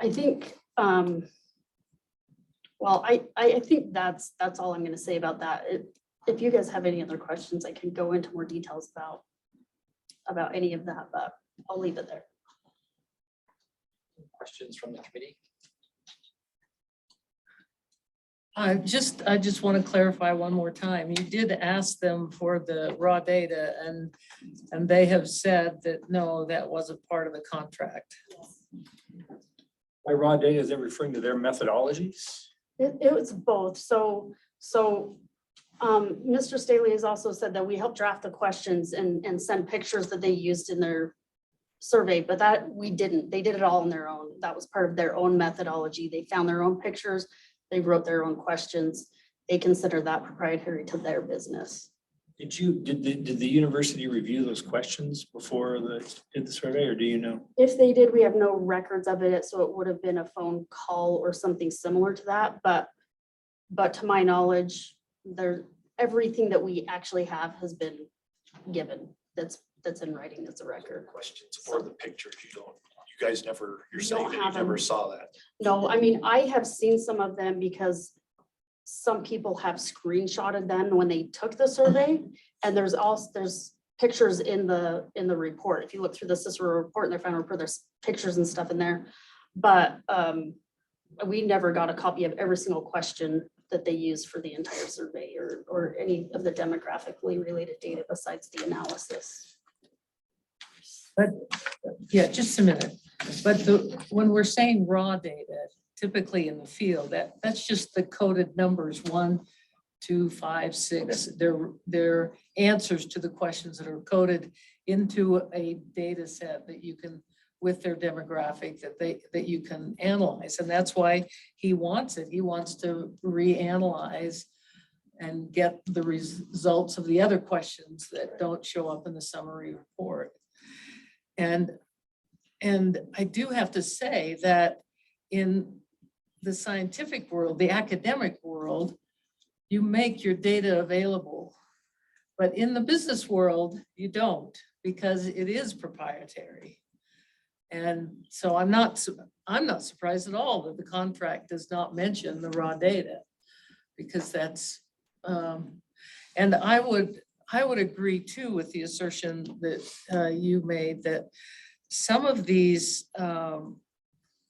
think, well, I think that's all I'm going to say about that. If you guys have any other questions, I can go into more details about any of that, but I'll leave it there. Questions from the committee? I just want to clarify one more time. You did ask them for the raw data, and they have said that, no, that wasn't part of the contract. By raw data, is that referring to their methodologies? It was both. So Mr. Staley has also said that we helped draft the questions and send pictures that they used in their survey, but that we didn't. They did it all on their own. That was part of their own methodology. They found their own pictures. They wrote their own questions. They consider that proprietary to their business. Did the university review those questions before did the survey, or do you know? If they did, we have no records of it, so it would have been a phone call or something similar to that. But to my knowledge, everything that we actually have has been given. That's in writing. That's a record. Questions or the pictures, you guys never, you're We saying don't that you have never them. saw that. No, I mean, I have seen some of them because some people have screenshotted them when they took the survey. And there's pictures in the report. If you look through the Cicero report and their final report, there's pictures and stuff in there. But we never got a copy of every single question that they used for the entire survey or any of the demographically related data besides the analysis. But yeah, just a minute. But when we're saying raw data, typically in the field, that's just the coded numbers, 1, 2, 5, 6. They're answers to the questions that are coded into a data set that you can, with their demographic, that you can analyze. And that's why he wants it. He wants to reanalyze and get the results of the other questions that don't show up in the summary report. And I do have to say that in the scientific world, the academic world, you make your data available. But in the business world, you don't, because it is proprietary. And so I'm not surprised at all that the contract does not mention the raw data, because that's, and I would agree too with the assertion that you made that some of these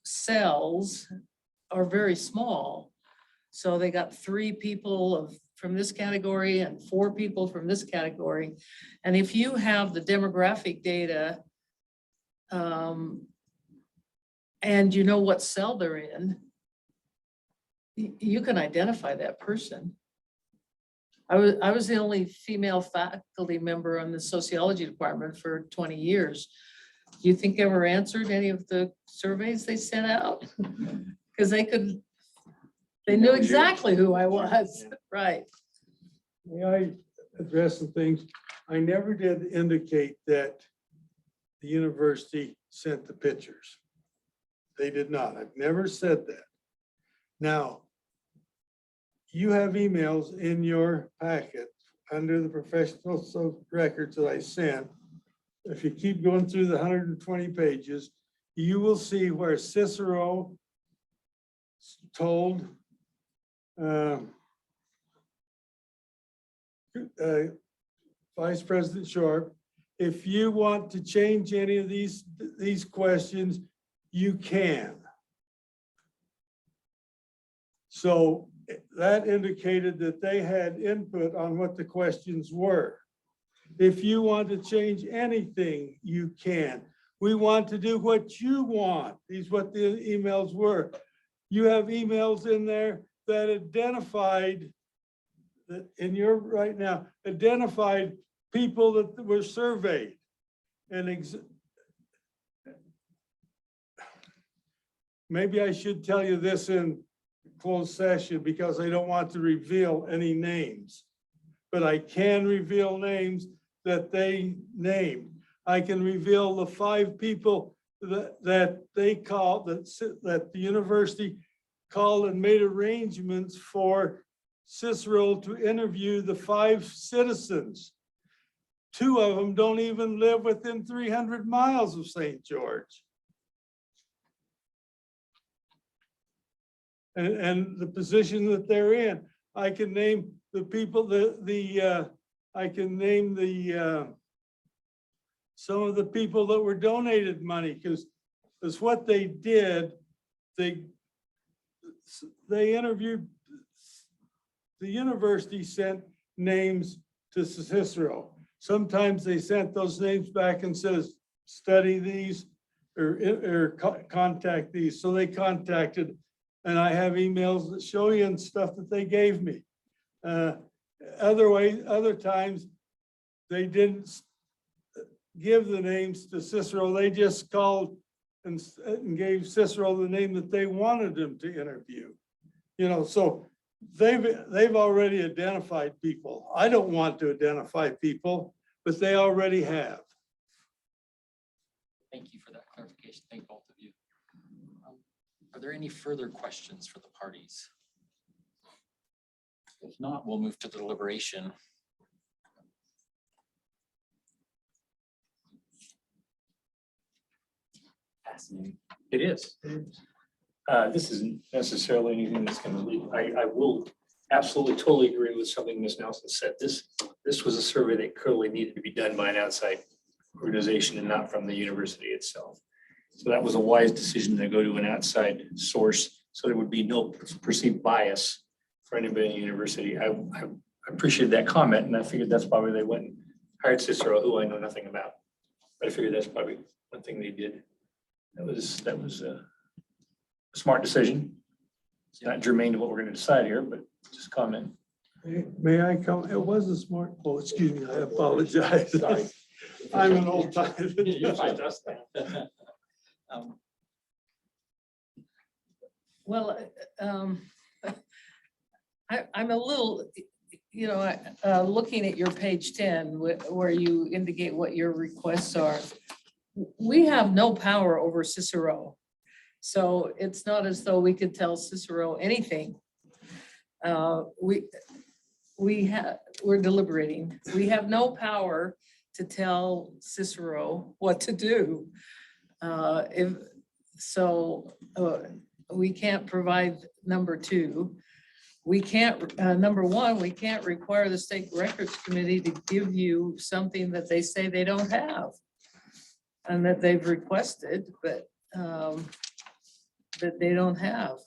cells are very small. So they got 3 people from this category and 4 people from this category. And if you have the demographic data and you know what cell they're in, you can identify that person. I was the only female faculty member on the sociology department for 20 years. Do you think I ever answered any of the surveys they sent out? Because they knew exactly who I was, right? May I address some things? I never did indicate that the university sent the pictures. They did not. I've never said that. Now, you have emails in your packet under the professional records that I sent. If you keep going through the 120 pages, you will see where Cicero told Vice President Sharp, if you want to change any of these questions, you can. So that indicated that they had input on what the questions were. If you want to change anything, you can. We want to do what you want. These what the emails were. You have emails in there that identified that in your right now, identified people that were surveyed. And maybe I should tell you this in closed session because I don't want to reveal any names. But I can reveal names that they named. I can reveal the 5 people that they called, that the university called and made arrangements for Cicero to interview the 5 citizens. 2 of them don't even live within 300 miles of St. George. And the position that they're in. I can name the people, I can name some of the people that were donated money, because what they did, they interviewed, the university sent names to Cicero. Sometimes they sent those names back and says, study these or contact these. So they contacted, and I have emails that show you and stuff that they gave me. Other times they didn't give the names to Cicero. They just called and gave Cicero the name that they wanted him to interview. You know, so they've already identified people. I don't want to identify people, but they already have. Thank you for that clarification. Thank both of you. Are there any further questions for the parties? If not, we'll move to the deliberation. Fascinating. It is. This isn't necessarily anything that's going to lead. I will absolutely totally agree with something Ms. Nelson said. This was a survey that clearly needed to be done by an outside organization and not from the university itself. So that was a wise decision to go to an outside source so there would be no perceived bias for anybody in the university. I appreciated that comment, and I figured that's probably they went and hired Cicero, who I know nothing about. But I figured that's probably one thing they did. That was a smart decision. It's not germane to what we're going to decide here, but just comment. May I come? It was a smart, oh, excuse me, I apologize. Sorry. I'm an old time. You're fine. Well, I'm a little, you know, looking at your page 10, where you indicate what your requests are. We have no power over Cicero. So it's not as though we could tell Cicero anything. We're deliberating. We have no power to tell Cicero what to do. We can't provide number 2. We can't, number 1, we can't require the State Records Committee to give you something that they say they don't have and that they've requested, but that they don't have.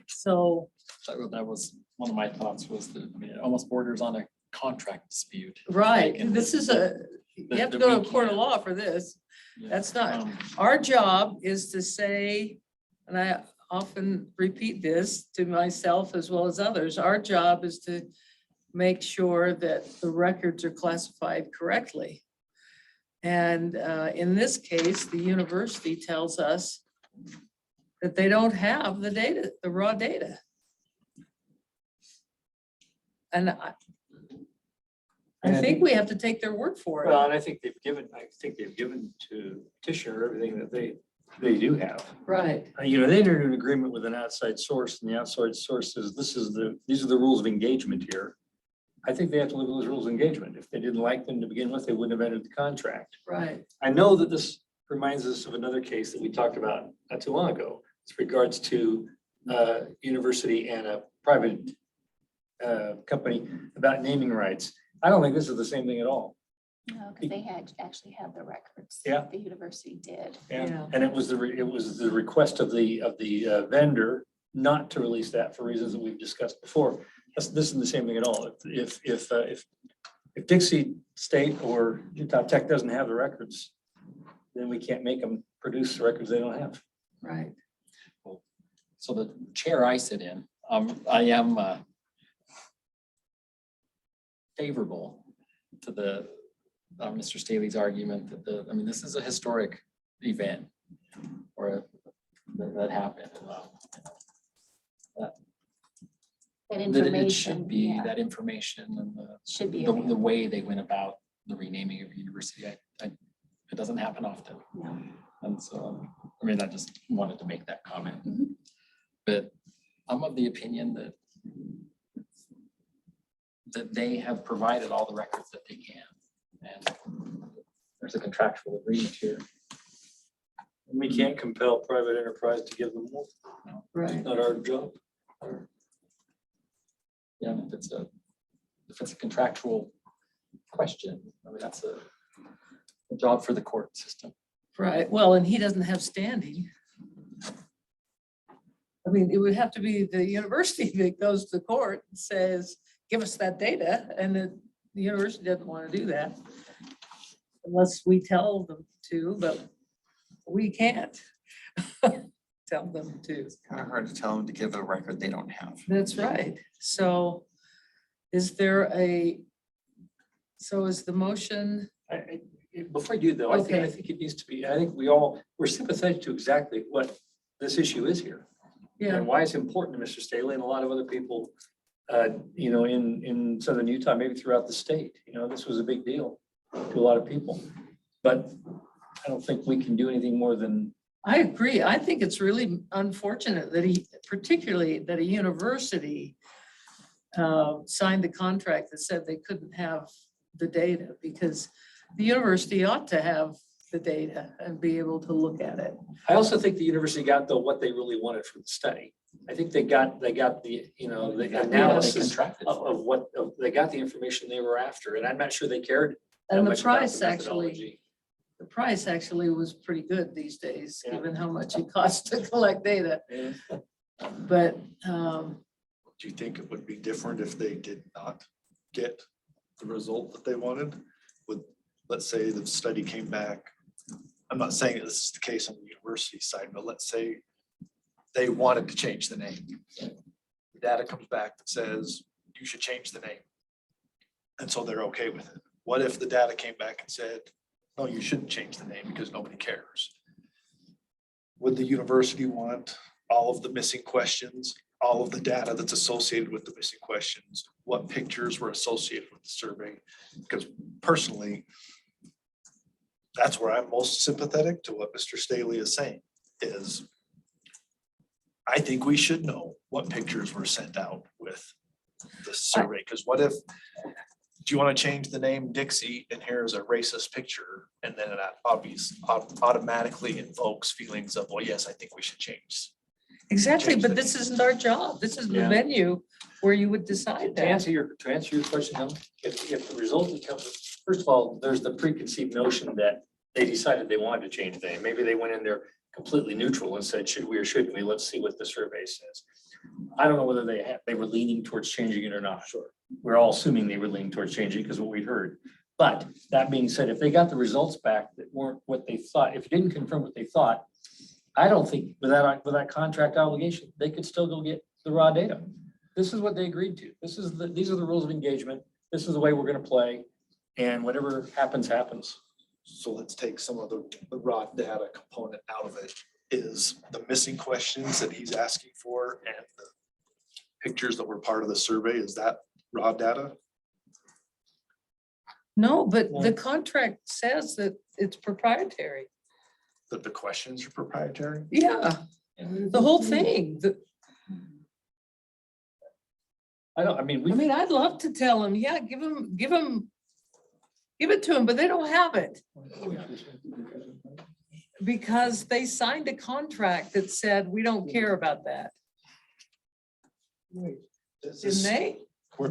So. That was one of my thoughts, was that, I mean, it almost borders on a contract dispute. Right, Like, and this is you have to go to a court of law for this. Yeah. That's not, our job is to say, and I often repeat this to myself as well as others, our job is to make sure that the records are classified correctly. And in this case, the university tells us that they don't have the data, the raw data. And I think we have to take their word for Well, it. and I think they've given to petitioner everything that they do have. Right, You know, they entered an agreement with an outside source, and the outside source says, these are the rules of engagement here. I think they have to live with those rules of engagement. If they didn't like them to begin with, they wouldn't have entered the contract. right. I know that this reminds us of another case that we talked about not too long ago. With regards to university and a private company about naming rights. I don't think this is the same thing at all. No, because they had actually had the records. Yeah. The university did. Yeah. And it was the request of the vendor not to release that for reasons that we've discussed before. This isn't the same thing at all. If Dixie State or Utah Tech doesn't have the records, then we can't make them produce the records they don't have. Right. So the chair I sit in, I am favorable to the Mr. Staley's argument that this is a historic event or that happened. That That it information. should be Yeah, that information and should be. the available. way they went about the renaming of university. It doesn't happen often. No. And so, I just wanted to make that comment. Mhm. But I'm of the opinion that they have provided all the records that they can. And there's a contractual agreement here. We can't compel private enterprise to give them more. Right. It's not our job. Yeah, and if it's a contractual question, that's a job for the court system. Right, well, and he doesn't have standing. It would have to be the university that goes to court and says, give us that data, and the university doesn't want to do that. Unless we tell them to, but we can't tell them to. Kind of hard to tell them to give a record they don't have. That's right. So is there is the motion, Before you do though, I Okay. think it needs to be, I think we're sympathetic to exactly what this issue is here. yeah, And why it's important to Mr. Staley and a lot of other people, in Southern Utah, maybe throughout the state. This was a big deal to a lot of people. But I don't think we can do anything more than, I agree. I think it's really unfortunate that particularly that a university signed the contract that said they couldn't have the data, because the university ought to have the data and be able to look at it. I also think the university got what they really wanted from the study. I think they got the analysis they got the information they were after, and I'm not sure they cared. that And the much about price methodology. actually was pretty good these days, Yeah. given how much it costs to collect data. Yeah. But Do you think it would be different if they did not get the result that they wanted? Let's say the study came back. I'm not saying that this is the case on the university side, but let's say they wanted to change the name. The data comes back that says you should change the name. And so they're okay with it. What if the data came back and said, no, you shouldn't change the name because nobody cares? Would the university want all of the missing questions, all of the data that's associated with the missing questions, what pictures were associated with the survey? Because personally, that's where I'm most sympathetic to what Mr. Staley is saying, is I think we should know what pictures were sent out with the survey. Because what if, do you want to change the name Dixie and here's a racist picture? And then that automatically invokes feelings of, well, yes, I think we should change. exactly, Change but the this isn't our job. This is the Yeah. venue where you would decide To that. answer your question, though, if the result becomes, first of all, there's the preconceived notion that they decided they wanted to change the name. Maybe they went in there completely neutral and said, should we or shouldn't we? Let's see what the survey says. I don't know whether they were leaning towards changing it or not. Sure. We're all assuming they were leaning towards changing because what we'd heard. But that being said, if they got the results back that weren't what they thought, if it didn't confirm what they thought, I don't think with that contract obligation, they could still go get the raw data. This is what they agreed to. These are the rules of engagement. This is the way we're going to play. And whatever happens, happens. So let's take some of the raw data component out of it. Is the missing questions that he's asking for and the pictures that were part of the survey, is that raw data? No, but the Well- contract says that it's proprietary. That the questions are proprietary? Yeah, the whole thing. I mean, I'd love to tell them, yeah, give it to them, but they don't have it. Because they signed a contract that said, we don't care about that, didn't they? Where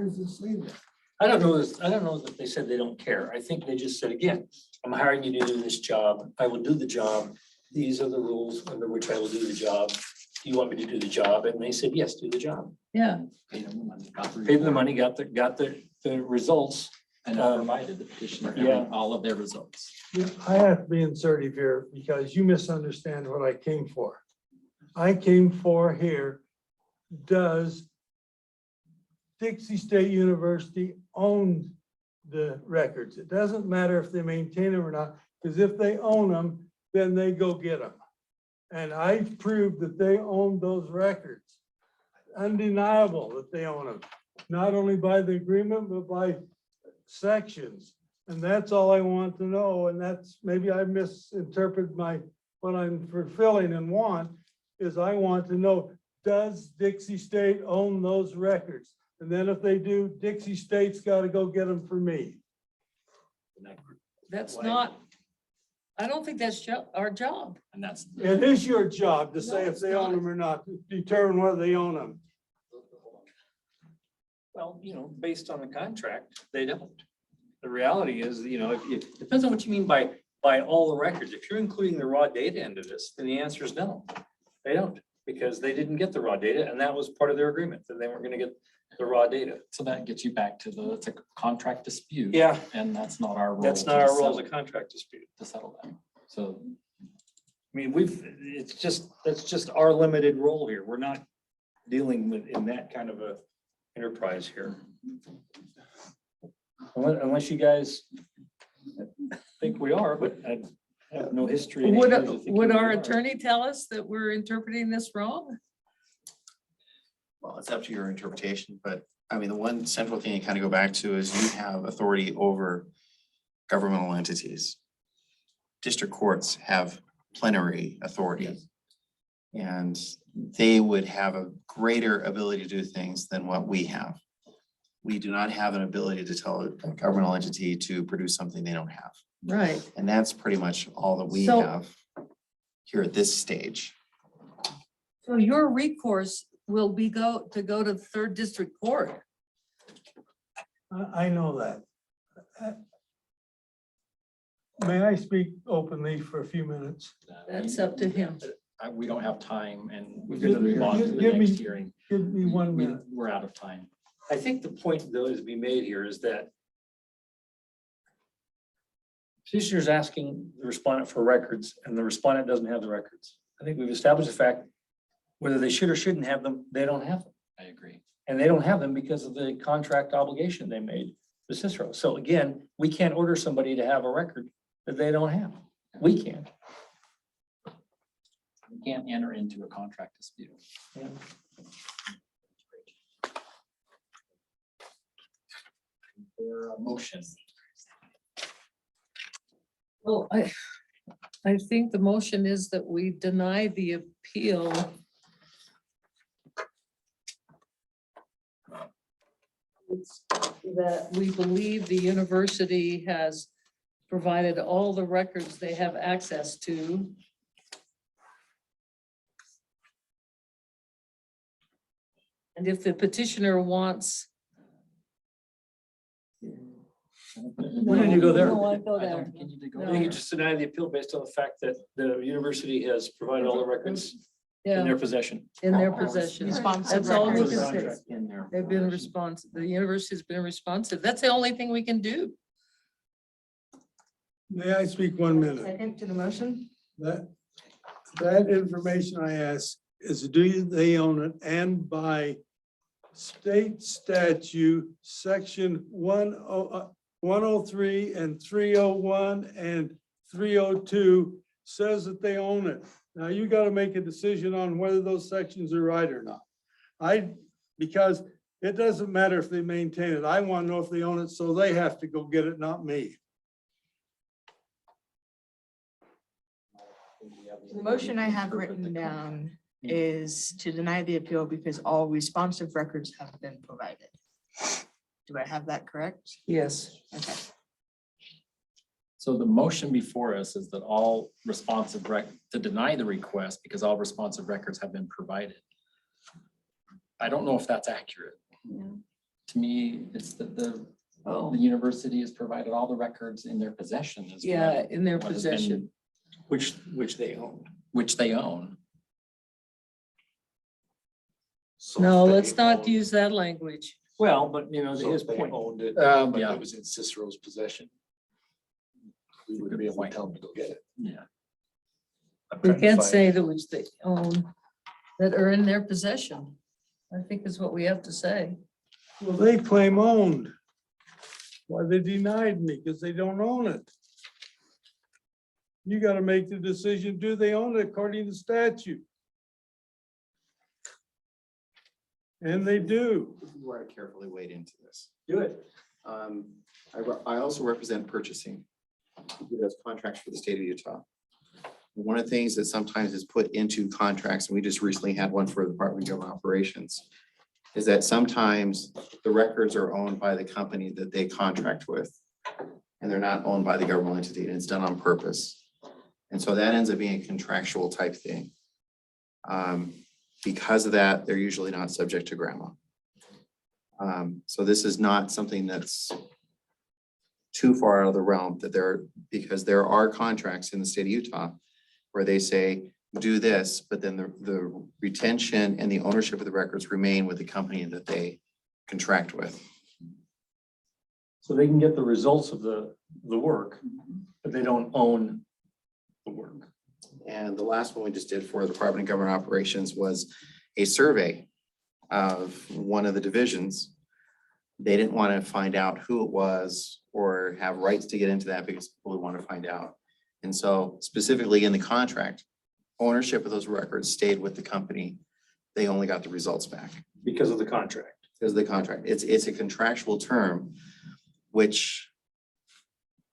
does it say that? I don't know that they said they don't care. I think they just said, again, I'm hiring you to do this job. I will do the job. These are the rules under which I will do the job. Do you want me to do the job? And they said, yes, do the job. Yeah, Paid them the money, got the Paid them the report, money, got the results. and provided the petitioner Yeah. all of their results. Yeah, I have to be assertive here because you misunderstand what I came for. I came for here, does Dixie State University own the records? It doesn't matter if they maintain them or not, because if they own them, then they go get them. And I've proved that they own those records. Undeniable that they own them, not only by the agreement, but by sections. And that's all I want to know. And that's, maybe I misinterpreted what I'm fulfilling and want, is I want to know, does Dixie State own those records? And then if they do, Dixie State's got to go get them for me. that's not, I don't think that's our job. And that's. It is your job to say No, if it's they own not. them or not, to determine whether they own them. Well, based on the contract, they don't. The reality is, it depends on what you mean by all the records. If you're including the raw data into this, then the answer is no. They don't, because they didn't get the raw data, and that was part of their agreement, that they weren't gonna get the raw data. So that gets you back to it's a contract dispute. Yeah, And that's not our role. that's to not our role as a settle- contract dispute. To settle that. So I mean, that's just our limited role here. We're not dealing with in that kind of a enterprise here. Unless you guys think we are, but I have no history. in Would, eight years of thinking would we our are. attorney tell us that we're interpreting this wrong? Well, it's up to your interpretation, but I mean, the one central thing you kind of go back to is you have authority over governmental entities. District courts have plenary authority. And they would have a greater ability to do things than what we have. We do not have an ability to tell a governmental entity to produce something they don't have. Right. And that's pretty much all that we So- have here at this stage. So your recourse will be go to the third district court. I know that. May I speak openly for a few minutes? That's up to him. We don't have time and we're Give- gonna move on to the give me- next hearing. Give me 1 minute. We're out of time. I think the point though is to be made here is that petitioner's asking the respondent for records and the respondent doesn't have the records. I think we've established the fact, whether they should or shouldn't have them, they don't have them. I agree. And they don't have them because of the contract obligation they made to Cicero. So again, we can't order somebody to have a record that they don't have. We can. We can't enter into a contract dispute. For a motion. Well, I think the motion is that we deny the appeal. It's that we believe the university has provided all the records they have access to. And if the petitioner wants. Why didn't you go there? No, I go I there. don't think you need to go No. You there. can just deny the appeal based on the fact that the university has provided all the records in Yeah, their possession. in their possession. Responsive That's all we records. can say. Contract. In there. They've been responsive. The university's been responsive. That's the only thing we can do. May I speak 1 minute? Second to the motion? That information I ask is, do they own it? And by state statute, section 103 and 301 and 302 says that they own it. Now you got to make a decision on whether those sections are right or not. Because It doesn't matter if they maintain it. I want to know if they own it, so they have to go get it, not me. The motion I have written down is to deny the appeal because all responsive records have been provided. Do I have that correct? Yes. Okay. So the motion before us is that all responsive to deny the request because all responsive records have been provided. I don't know if that's accurate. To me, it's that the Oh, university has provided all the records in their possession. is yeah, what- in their what has been- possession. Which they own. Which they own. So No, if they let's not owned- use that language. Well, but you know, So his if they point. owned it, Yeah. but it was in Cicero's possession. We would be able to tell them to go get it. Yeah. I'm We trying to can't find- say that which they own, that are in their possession. I think is what we have to say. Well, they claim owned. Why they denied me? Because they don't own it. You gotta make the decision, do they own it according to statute? And they do. This is where I carefully wade into this. Do it. I also represent purchasing. Who does contracts for the state of Utah. One of the things that sometimes is put into contracts, and we just recently had one for the Department of Government Operations, is that sometimes the records are owned by the company that they contract with. And they're not owned by the government entity, and it's done on purpose. And so that ends up being a contractual type thing. Because of that, they're usually not subject to grandma. So this is not something that's too far out of the realm because there are contracts in the state of Utah where they say, do this, but then the retention and the ownership of the records remain with the company that they contract with. So they can get the results of the work, but they don't own the work. And the last one we just did for the Department of Government Operations was a survey of one of the divisions. They didn't want to find out who it was or have rights to get into that because people would want to find out. And so specifically in the contract, ownership of those records stayed with the company. They only got the results back Because of the contract. because of the contract. It's a contractual term, which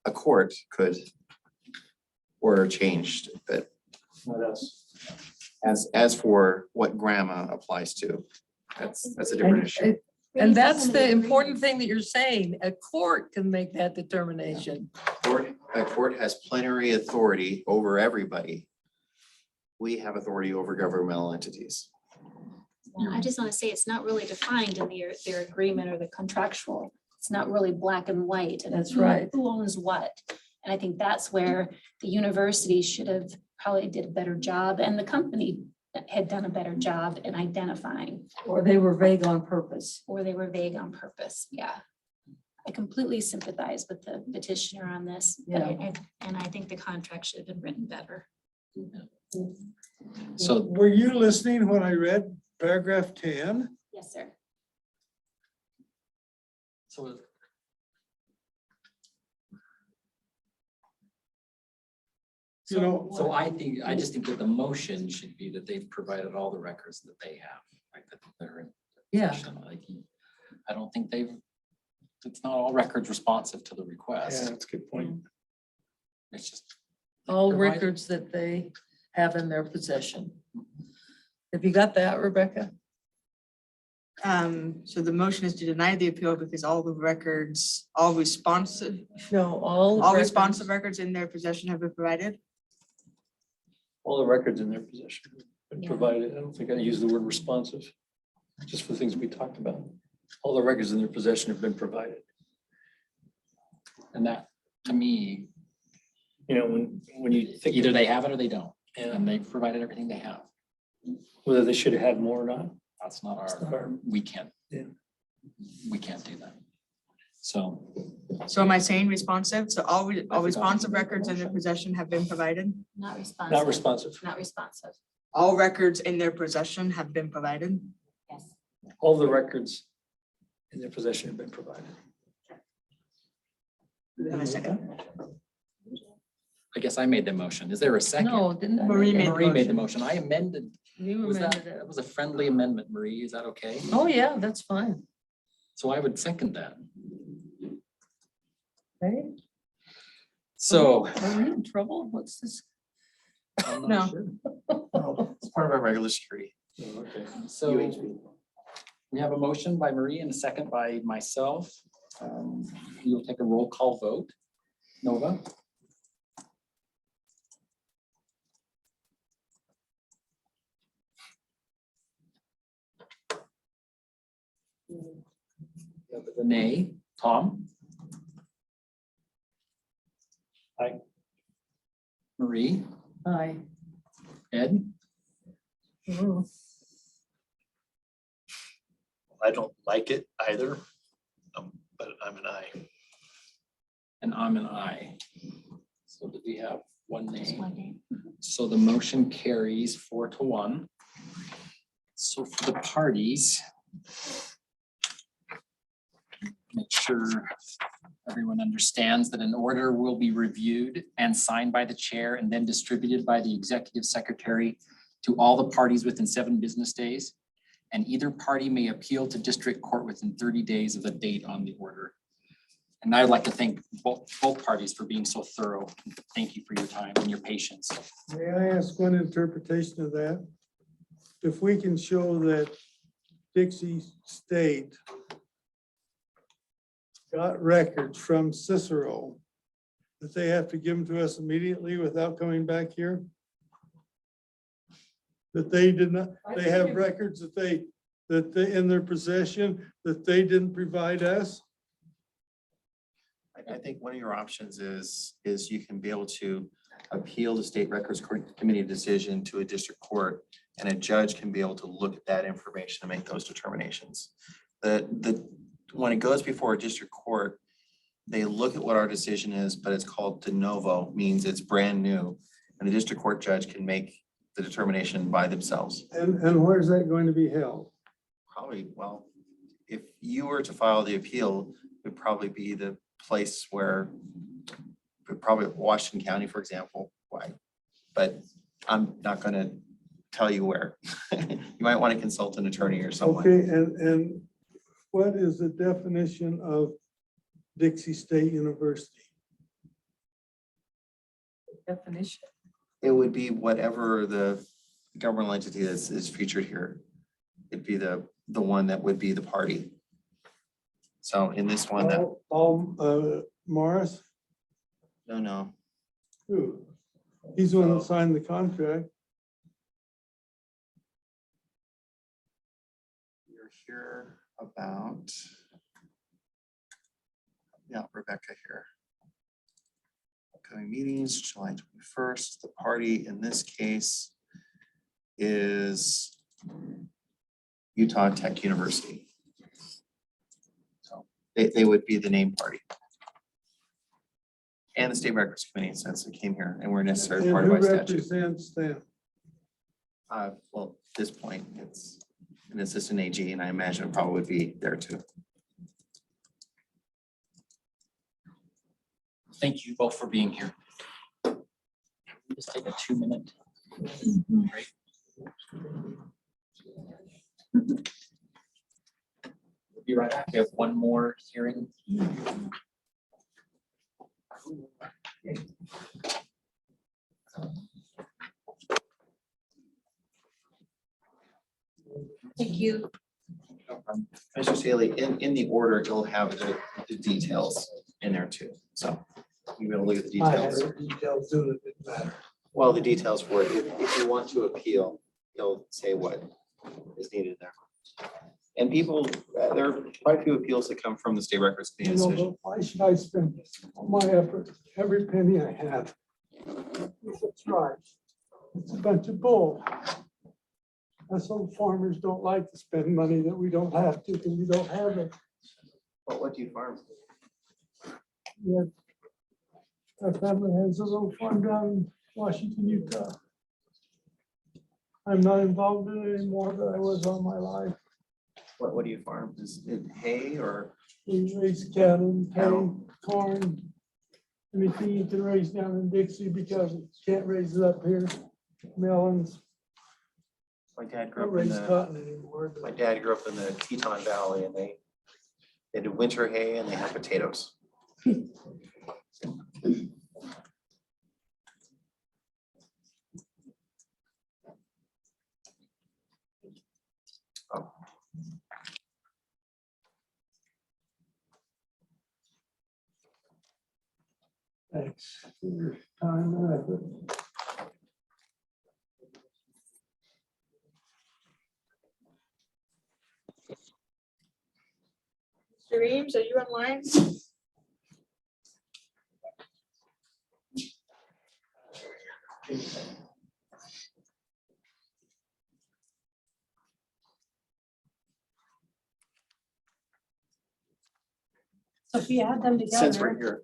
a court could order changed, but Not us. as for what grandma applies to, that's a different issue. And that's the important thing that you're saying. A court can make that determination. A court has plenary authority over everybody. We have authority over governmental entities. Well, I just want to say it's not really defined in their agreement or the contractual. It's not really black and white. And That's who- right. Who owns what? And I think that's where the university should have probably did a better job and the company had done a better job in identifying, Or they were vague on purpose. or they were vague on purpose. Yeah. I completely sympathize with the petitioner on this. but and I think the contract should have been written better. So Were you listening when I read paragraph 10? Yes, sir. So You know, So I just think that the motion should be that they've provided all the records that they have, like that they're in. Yeah. possession. Like, I don't think it's not all records responsive to the Yeah, request. that's a good point. It's just. All Provide- records that they have in their possession. Have you got that, Rebecca? So the motion is to deny the appeal because all the records, all responsive No, all. responsive records in their possession have been provided. All the records in their possession have been Yeah. provided. I don't think I use the word responsive, just for the things we talked about. All the records in their possession have been provided. And that, to me, You know, when you think either they have it or they don't, and and they've provided everything they have. whether they should have had more or not. That's not It's not our, our- we can't. Yeah. We can't do that. So, So am I saying responsive? So all forgot to responsive make the records in their motion. possession have been provided? Not responsive. Not responsive. Not responsive. All records in their possession have been provided? Yes. All the records in their possession have been provided. Have a second? I guess I made the motion. Is there a second? No, didn't I? Marie made the Marie made the motion. motion. I amended. You Was amended that it. was a friendly amendment, Marie? Is that okay? Oh, yeah, that's fine. So I would second that. Okay, So. are we in trouble? What's this? I'm not No. sure. It's part of our regular security. Okay, so we have a motion by Marie and a second by myself. You'll take a roll call vote. Nova? Nay. Tom? Aye. Marie? Aye. Ed? Oh, I don't like it either, but I'm an I. And I'm an I. So do we have one Just nay? one name. So the motion carries 4-1. So for the parties, make sure everyone understands that an order will be reviewed and signed by the chair and then distributed by the executive secretary to all the parties within 7 business days. And either party may appeal to district court within 30 days of the date on the order. And I'd like to thank both parties for being so thorough. Thank you for your time and your patience. May I ask one interpretation of that? If we can show that Dixie State got records from Cicero, that they have to give them to us immediately without coming back here? That they did not, they have records that they in their possession that they didn't provide us? I think one of your options is you can be able to appeal the state records committee decision to a district court, and a judge can be able to look at that information and make those determinations. When it goes before a district court, they look at what our decision is, but it's called de novo, means it's brand new, and the district court judge can make the determination by themselves. And where's that going to be held? Probably, well, if you were to file the appeal, it would probably be the place where, probably Washington County, for example, why? But I'm not gonna tell you where. You might want to consult an attorney or someone. Okay, and what is the definition of Dixie State University? definition. It would be whatever the governmental entity is featured here. It'd be the one that would be the party. So in this one, that, Morris, no, who? He's the one that signed the contract. you're here about, yeah, Rebecca here. Upcoming meetings, July 21st. The party in this case is Utah Tech University. So they would be the named party. And the state records committee, since it came here and we're a necessary And part of who our statute. represents them? Well, at this point, it's an assistant AG, and I imagine it probably would be there too. Thank you both for being here. Just take a 2-minute break. We'll be right back. We have one more hearing. Thank you. Mr. Staley, in the order, it'll have the details in there too. So you will look at the I had details. the details too, it didn't matter. Well, the details for it, if you want to appeal, he'll say what is needed there. And people, there are quite a few appeals that come from the state records committee You know, decision. but why should I spend all my effort, every penny I have? It's right. It's a bunch of bull. Us old farmers don't like to spend money that we don't have to, because we don't have it. But what do you farm? Yet, our family has a little farm down in Washington, Utah. I'm not involved in it anymore, but I was all my life. What do you farm? Is it hay or? We raise cattle, hay, Cattle. corn, anything you can raise down in Dixie because you can't raise it up here. Melons, My dad don't grew up in raise the, cotton anymore. my dad grew up in the Teton Valley, and They do winter hay and they have potatoes. Thanks for your time and effort. Mr. Reeves, are you online? So if you add them Since we're here.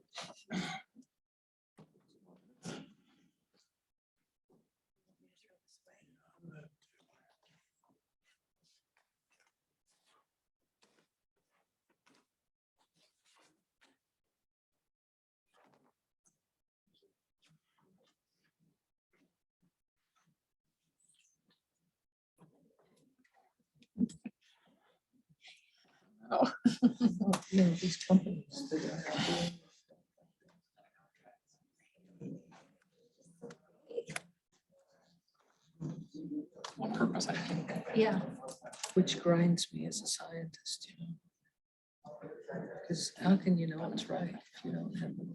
These companies that are doing. On purpose, I think. Yeah. Which grinds me as a scientist, you know. Because how can you know what's right if you don't have them?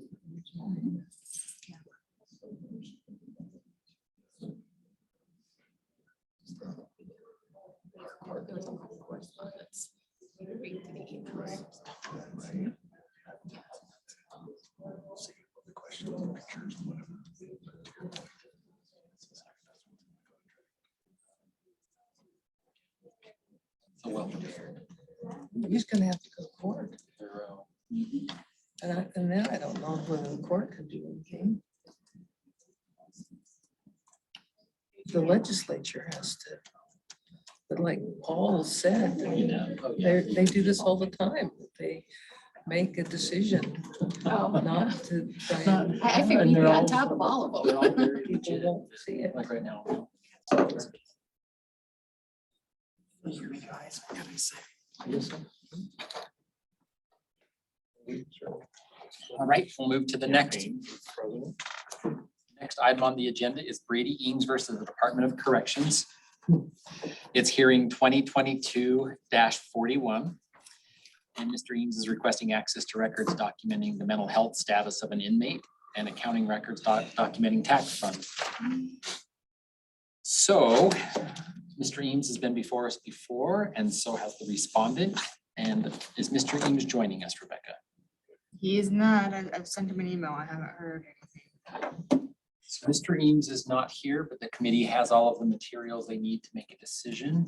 So well prepared. He's gonna have to go to court. Thorough. And then I don't know whether the court could do anything. The legislature has to. But like Paul said, you know, they do this all the time. They make a decision Oh, not to try and. I figured And you'd be they're on all- top of all of They're all them. very People legit, won't see it. like right now. All right, we'll move to the next. Next item on the agenda is Brady Eames versus the Department of Corrections. It's hearing 2022-41. And Mr. Eames is requesting access to records documenting the mental health status of an inmate and accounting records documenting tax funds. So Mr. Eames has been before us before, and so has the respondent. And is Mr. Eames joining us, Rebecca? He is not. I've sent him an email. I haven't heard anything. So Mr. Eames is not here, but the committee has all of the materials they need to make a decision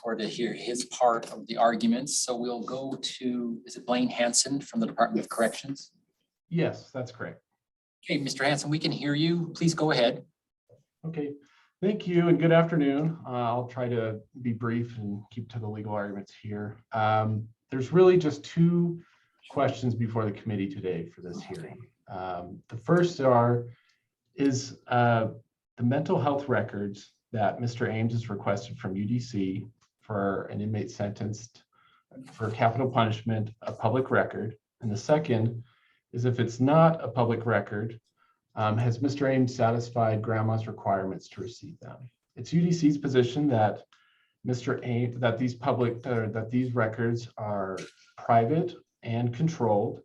or to hear his part of the arguments. So we'll go to, is it Blaine Hansen from the Department of Corrections? Yes, that's correct. Okay, Mr. Hansen, we can hear you. Please go ahead. Okay, thank you and good afternoon. I'll try to be brief and keep to the legal arguments here. There's really just two questions before the committee today for this hearing. The first is the mental health records that Mr. Ames has requested from UDC for an inmate sentenced for capital punishment, a public record. And the second is if it's not a public record, has Mr. Ames satisfied grandma's requirements to receive them? It's UDC's position that Mr. Ames, that these records are private and controlled,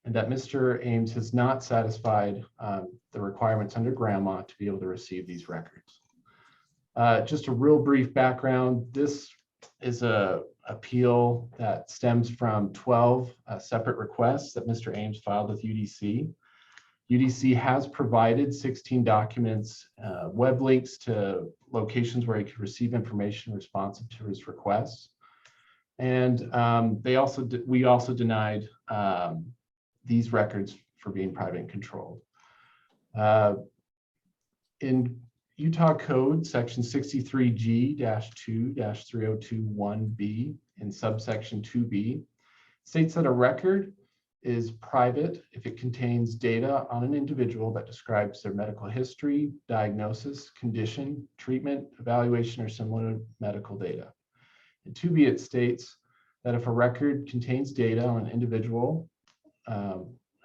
and that Mr. Ames has not satisfied the requirements under grandma to be able to receive these records. Just a real brief background. This is a appeal that stems from 12 separate requests that Mr. Ames filed with UDC. UDC has provided 16 documents, web links to locations where he could receive information responsive to his requests. And we also denied these records for being private and controlled. In Utah Code, section 63G-2-3021B in subsection 2B states that a record is private if it contains data on an individual that describes their medical history, diagnosis, condition, treatment, evaluation, or similar medical data. In 2B, it states that if a record contains data on an individual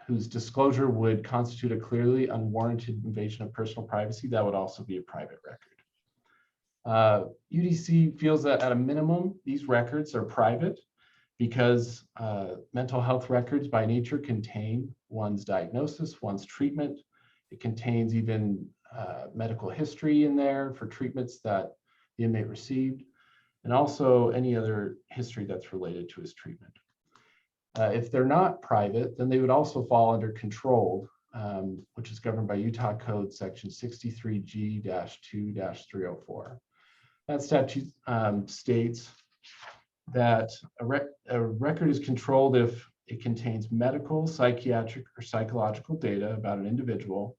whose disclosure would constitute a clearly unwarranted invasion of personal privacy, that would also be a private record. UDC feels that at a minimum, these records are private because mental health records by nature contain one's diagnosis, one's treatment. It contains even medical history in there for treatments that the inmate received, and also any other history that's related to his treatment. If they're not private, then they would also fall under controlled, which is governed by Utah Code section 63G-2-304. That statute states that a record is controlled if it contains medical, psychiatric, or psychological data about an individual,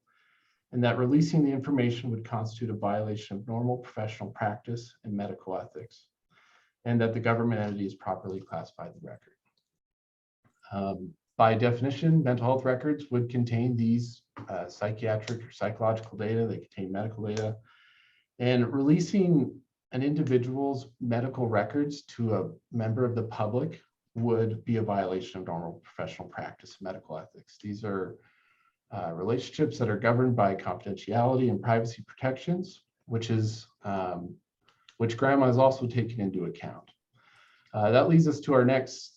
and that releasing the information would constitute a violation of normal professional practice and medical ethics, and that the government entity has properly classified the record. By definition, mental health records would contain these psychiatric or psychological data, they contain medical data, and releasing an individual's medical records to a member of the public would be a violation of normal professional practice and medical ethics. These are relationships that are governed by confidentiality and privacy protections, which grandma is also taken into account. That leads us to our next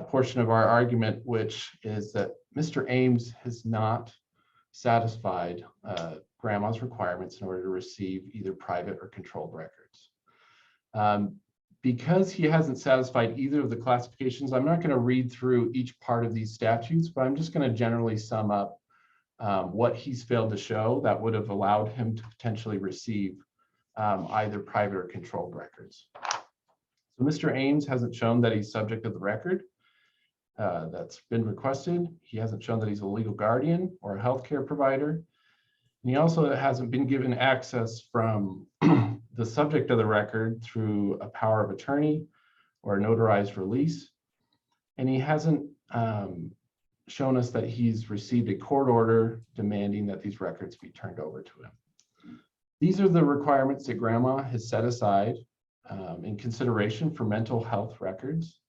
portion of our argument, which is that Mr. Ames has not satisfied grandma's requirements in order to receive either private or controlled records. Because he hasn't satisfied either of the classifications, I'm not going to read through each part of these statutes, but I'm just going to generally sum up what he's failed to show that would have allowed him to potentially receive either private or controlled records. So Mr. Ames hasn't shown that he's subject to the record that's been requested. He hasn't shown that he's a legal guardian or a healthcare provider. And he also hasn't been given access from the subject of the record through a power of attorney or a notarized release. And he hasn't shown us that he's received a court order demanding that these records be turned over to him. These are the requirements that grandma has set aside in consideration for mental health records.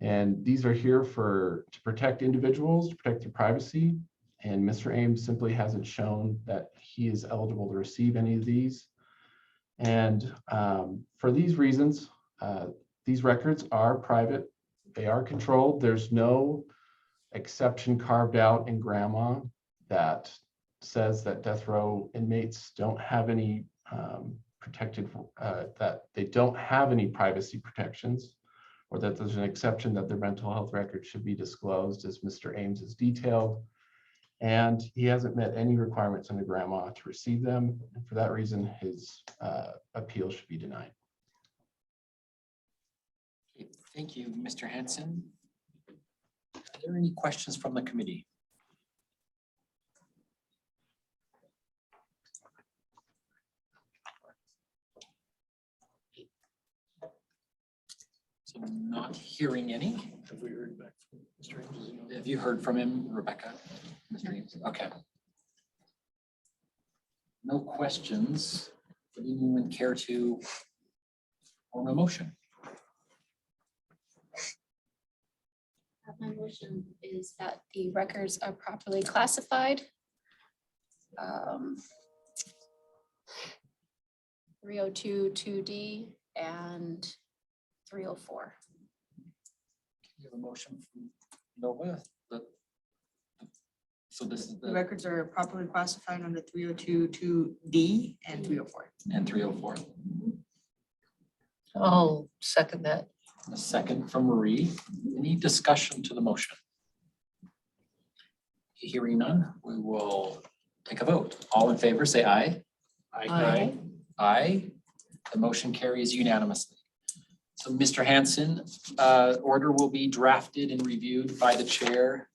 And these are here to protect individuals, to protect their privacy. And Mr. Ames simply hasn't shown that he is eligible to receive any of these. And for these reasons, these records are private. They are controlled. There's no exception carved out in grandma that says that death row inmates don't have any that they don't have any privacy protections, or that there's an exception that their mental health record should be disclosed, as Mr. Ames has detailed. And he hasn't met any requirements under grandma to receive them. And for that reason, his appeal should be denied. Okay, thank you, Mr. Hanson. Are there any questions from the committee? So not hearing any. Have we heard back from Mr. Ames? Have you heard from him, Rebecca? Mr. Ames? Okay. No questions. Would anyone care to form a motion? My motion is that the records are properly classified. 302 2D and 304. You have a motion from Nova? So this is The the, records are properly classified under 302 2D and 304. and 304. I'll second that. A second from Marie. Any discussion to the motion? Hearing none, we will take a vote. All in favor, say aye. Aye. Aye. The motion carries unanimously. So Mr. Hanson, order will be drafted and reviewed by the chair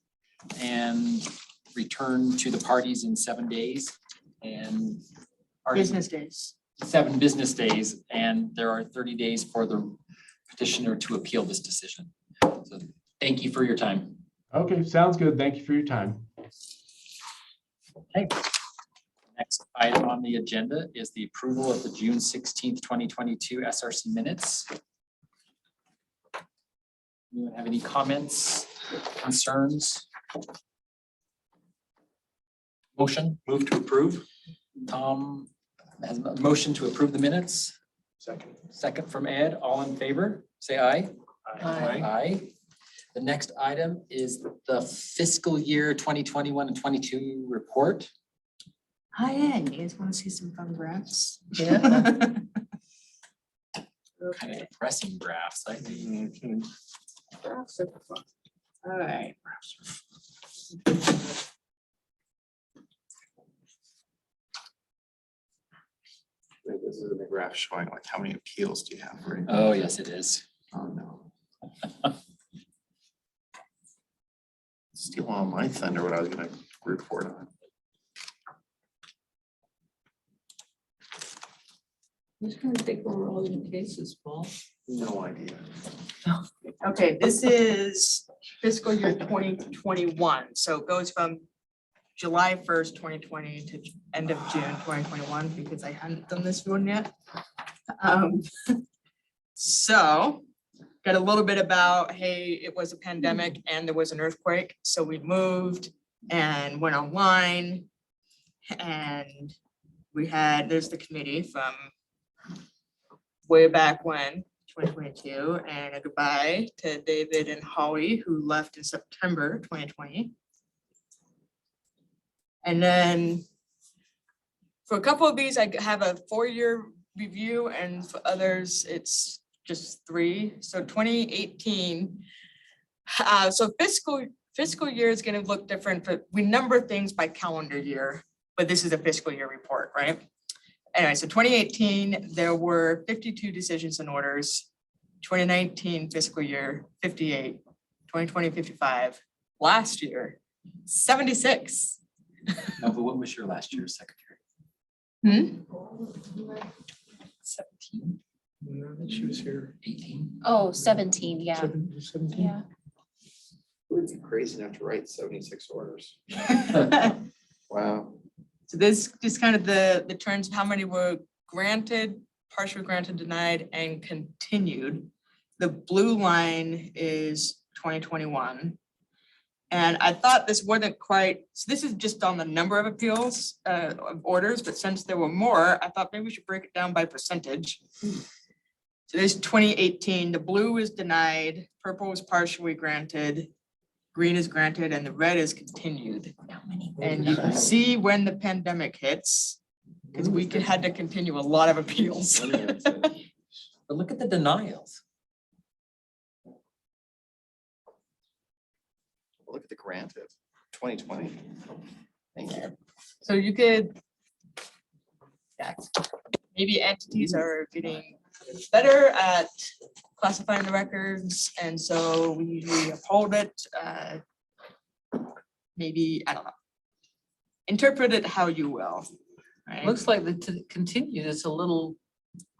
and returned to the parties in 7 days and Business days. 7 business days, and there are 30 days for the petitioner to appeal this decision. So thank you for your time. Okay, sounds good. Thank you for your time. Okay. Next item on the agenda is the approval of the June 16th, 2022 SRC minutes. Anyone have any comments, concerns? Motion, Move to approve. Tom has a motion to approve the minutes. Second. Second from Ed, all in favor, say aye. Aye. Aye. The next item is the fiscal year 2021 and 22 report. Hi, Ed. You guys want to see some fun graphs? Yeah. Kind of depressing graphs, I think. Graphs are fun. All right. This is the graph showing like how many appeals do you have, right? Oh, yes, it is. Oh, no. Steal all my thunder, what I was gonna report on. Who's gonna take over all the cases, Paul? No idea. Okay, this is fiscal year 2021. So it goes from July 1st, 2020 to end of June 2021, because I hadn't done this one yet. So got a little bit about, hey, it was a pandemic and there was an earthquake. So we moved and went online. And we had, there's the committee from way back when, 2022, and a goodbye to David and Holly, who left in September 2020. And then for a couple of these, I have a 4-year review, and for others, it's just 3. So 2018. So fiscal year is going to look different, but we number things by calendar year, but this is a fiscal year report, right? Anyway, so 2018, there were 52 decisions and orders. 2019 fiscal year, 58. 2020, 55. Last year, 76. No, but what was your last year's secretary? 17, She was here. 18? Oh, 17, yeah, 17. yeah. It would be crazy enough to write 76 orders. Wow. So this is kind of the terms of how many were granted, partially granted, denied, and continued. The blue line is 2021. And I thought this wasn't quite, so this is just on the number of appeals, of orders, but since there were more, I thought maybe we should break it down by percentage. So there's 2018, the blue is denied, purple is partially granted, green is granted, and the red is continued. And you can see when the pandemic hits, because we had to continue a lot of appeals. But look at the denials. Look at the granted, 2020. Thank you. So you could, yeah, maybe entities are getting better at classifying the records, and so we usually uphold it. Maybe, I don't know. Interpret it how you will, right? Looks like the continued is a little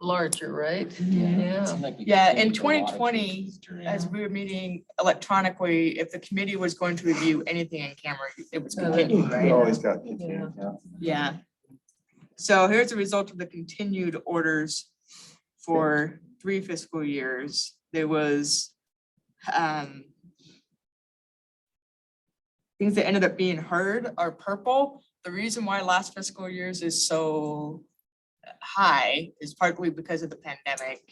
larger, right? It Yeah. seemed like we Yeah, in continued a lot of 2020, cases during- as we were meeting electronically, if the committee was going to review anything in camera, it was continued, We right? always got continued, yeah. Yeah. So here's the result of the continued orders for 3 fiscal years. There was things that ended up being heard are purple. The reason why last fiscal years is so high is partly because of the pandemic,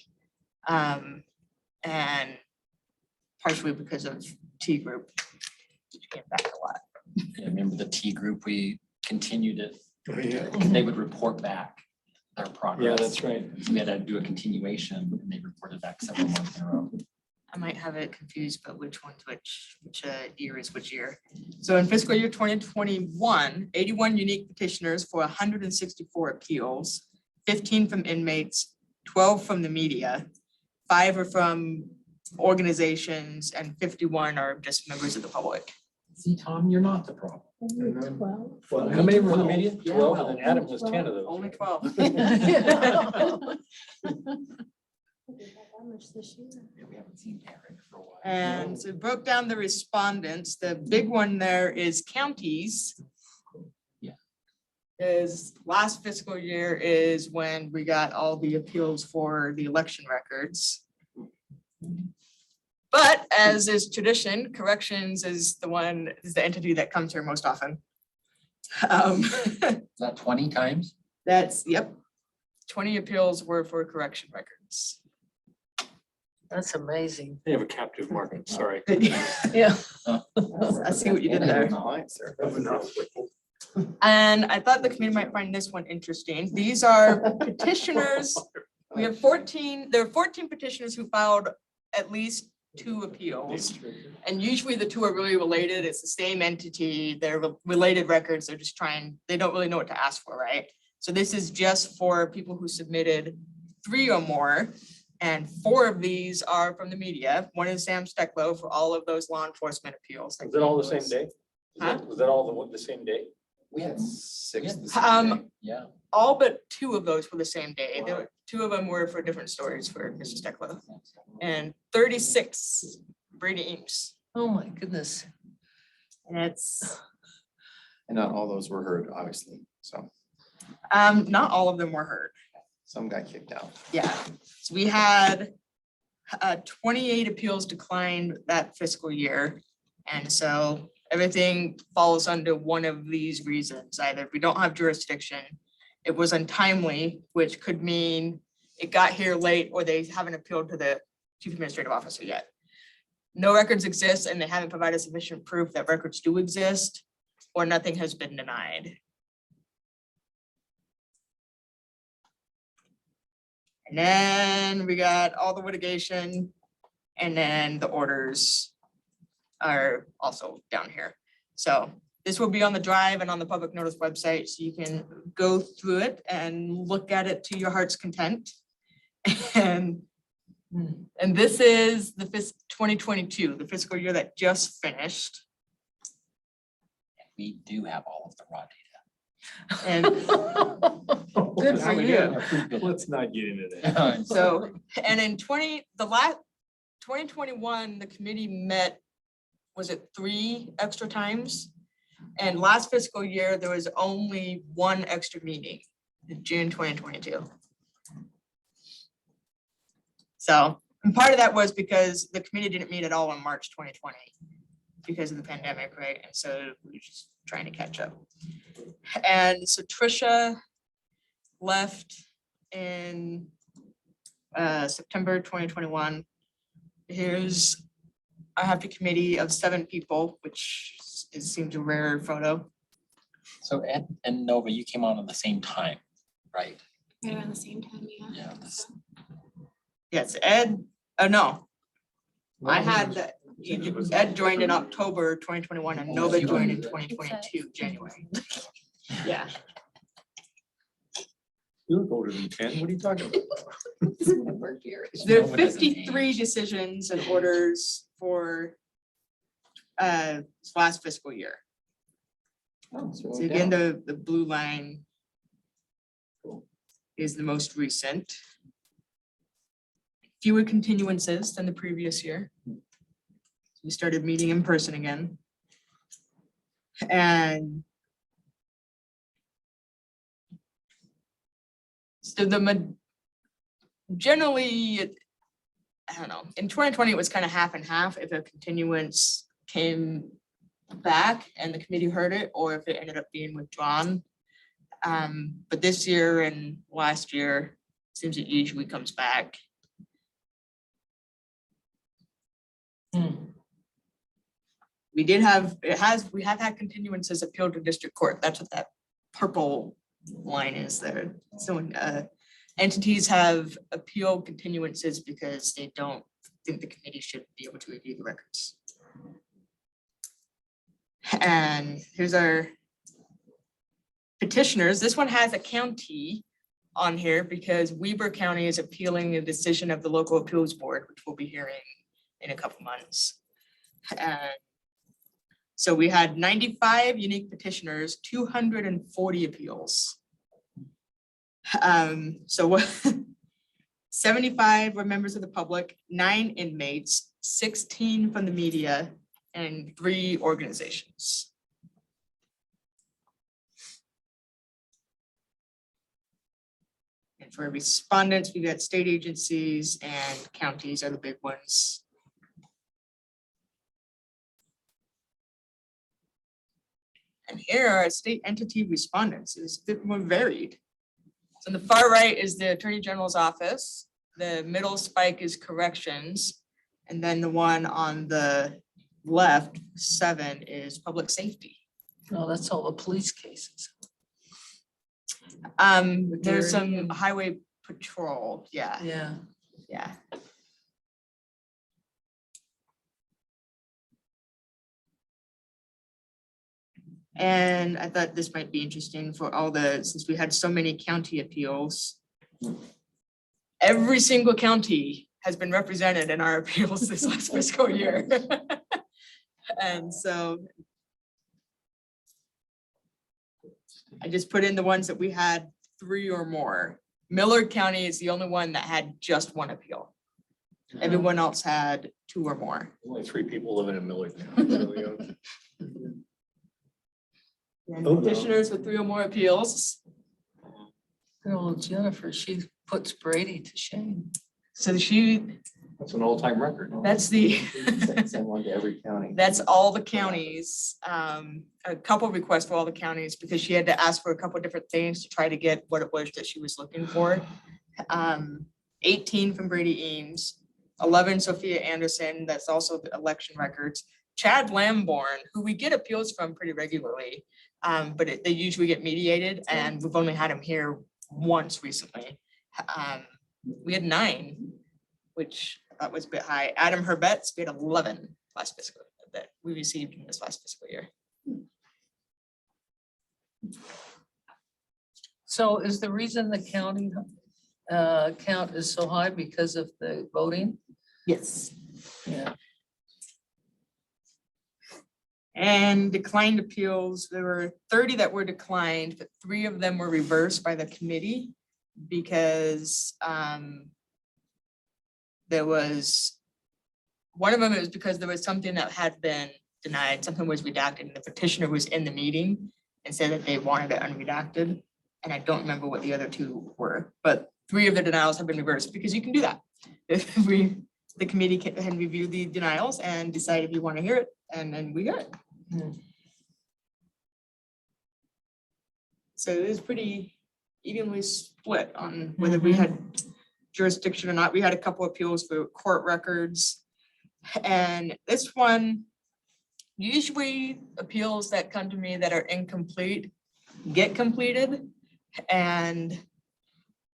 and partially because of T group, which came back a lot. Yeah, remember the T group, we continued it. Oh, yeah. They would report back their progress. Yeah, that's right. So we had to do a continuation and they reported back several months in a row. I might have it confused, but which one's which year is which year? So in fiscal year 2021, 81 unique petitioners for 164 appeals, 15 from inmates, 12 from the media, 5 are from organizations, and 51 are just members of the public. See, Tom, you're not the problem. Well, how many were in the 12? media? Yeah, 12, well, and then Adam has 10 of those. Only 12. Yeah, we haven't seen Eric for a while. And so broke down the respondents. The big one there is counties. Yeah. Is last fiscal year is when we got all the appeals for the election records. But as is tradition, corrections is the entity that comes here most often. Is that 20 times? That's, yep. 20 appeals were for correction records. That's amazing. They have a captive market, sorry. Yeah. I see what you did there. And I thought the committee might find this one interesting. These are petitioners. We have 14, there are 14 petitioners who filed at least 2 appeals. And usually the 2 are really related. It's the same entity. They're related records. They're just they don't really know what to ask for, right? So this is just for people who submitted 3 or more. And 4 of these are from the media. One is Sam Stecklow for all of those law enforcement appeals. Was it all the same day? Huh? Was that all the same day? We had 6. the Um, same day. Yeah. All but 2 of those were the same day. 2 of them were for different stories for Mrs. Stecklow. And 36 Brady Eames. Oh, my goodness. And it's, And not all those were heard, obviously. So not all of them were heard. some got kicked out. Yeah, so we had 28 appeals declined that fiscal year. And so everything falls under one of these reasons. Either we don't have jurisdiction, it was untimely, which could mean it got here late, or they haven't appealed to the chief administrative officer yet. No records exist and they haven't provided sufficient proof that records do exist, or nothing has been denied. And then we got all the litigation, and then the orders are also down here. So this will be on the drive and on the public notice website, so you can go through it and look at it to your heart's content. And this is the 2022, the fiscal year that just finished. We do have all of the raw data. And Good for you. Let's not get into that. so, and in 2021, the committee met, was it 3 extra times? And last fiscal year, there was only 1 extra meeting in June 2022. So, and part of that was because the committee didn't meet at all in March 2020 because of the pandemic, right? And so we were just trying to catch up. And so Trisha left in September 2021. Here's I have the committee of 7 people, which seems a rare photo. So Ed and Nova, you came on at the same time, right? Right around the same time, yeah. Yeah. that's- Yes, Ed, no. I had, Ed joined in October 2021 and Nova joined in 2022, January. Yeah. You look older than 10. What are you talking about? There are Nova doesn't 53 age. decisions and orders for last fiscal year. So again, the blue line is the most recent. Fewer continuances than the previous year. We started meeting in person again. And so generally, I don't know, in 2020, it was kind of half and half if a continuance came back and the committee heard it, or if it ended up being withdrawn. But this year and last year, it seems it usually comes back. We did have, we have had continuances appealed to district court. That's what that purple line is there. So entities have appealed continuances because they don't think the committee should be able to review the records. And here's our petitioners. This one has a county on here because Weber County is appealing a decision of the local appeals board, which we'll be hearing in a couple months. And so we had 95 unique petitioners, 240 appeals. So what? 75 were members of the public, 9 inmates, 16 from the media, and 3 organizations. And for respondents, we got state agencies and counties are the big ones. And here are state entity respondents. It's a bit more varied. So on the far right is the Attorney General's office. The middle spike is corrections. And then the one on the left, 7, is public safety. No, that's all the police cases. There's Security some and- highway patrol, yeah, Yeah. yeah. And I thought this might be interesting for all the, since we had so many county appeals. Every single county has been represented in our appeals this last fiscal year. And so I just put in the ones that we had 3 or more. Miller County is the only one that had just 1 appeal. Everyone else had 2 or more. Only 3 people living in Miller County. So, you know. And petitioners with 3 or more appeals. Good old Jennifer, she puts Brady to shame. So she, That's an all-time record. that's the, Send one to every county. that's all the counties. A couple requests for all the counties because she had to ask for a couple different things to try to get what it was that she was looking for. 18 from Brady Eames, 11 Sophia Anderson, that's also the election records. Chad Lamborn, who we get appeals from pretty regularly, but they usually get mediated, and we've only had him here once recently. We had 9, which that was a bit high. Adam Herbets, we had 11 last fiscal that we received in this last fiscal year. So is the reason the county count is so high because of the voting? Yes. Yeah. And declined appeals, there were 30 that were declined, but 3 of them were reversed by the committee because there was, one of them it was because there was something that had been denied, something was redacted, and the petitioner was in the meeting and said that they wanted it unredacted. And I don't remember what the other 2 were, but 3 of the denials have been reversed because you can do that. If the committee can review the denials and decide if you want to hear it, and then we got it. So it was pretty evenly split on whether we had jurisdiction or not. We had a couple appeals for court records. And this one, usually appeals that come to me that are incomplete get completed. And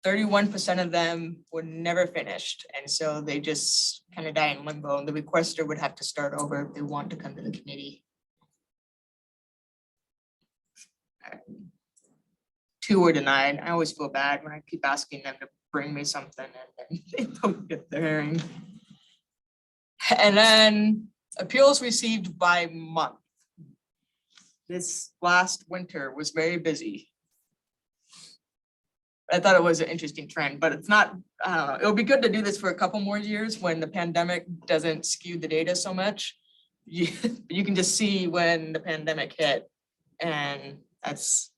31% of them were never finished. And so they just kind of die in limbo. And the requester would have to start over if they want to come to the committee. 2 were denied. I always feel bad when I keep asking them to bring me something and then they don't get the hearing. And then appeals received by month. This last winter was very busy. I thought it was an interesting trend, but it's not, I don't know, it'll be good to do this for a couple more years when the pandemic doesn't skew the data so much. You can just see when the pandemic hit, and that's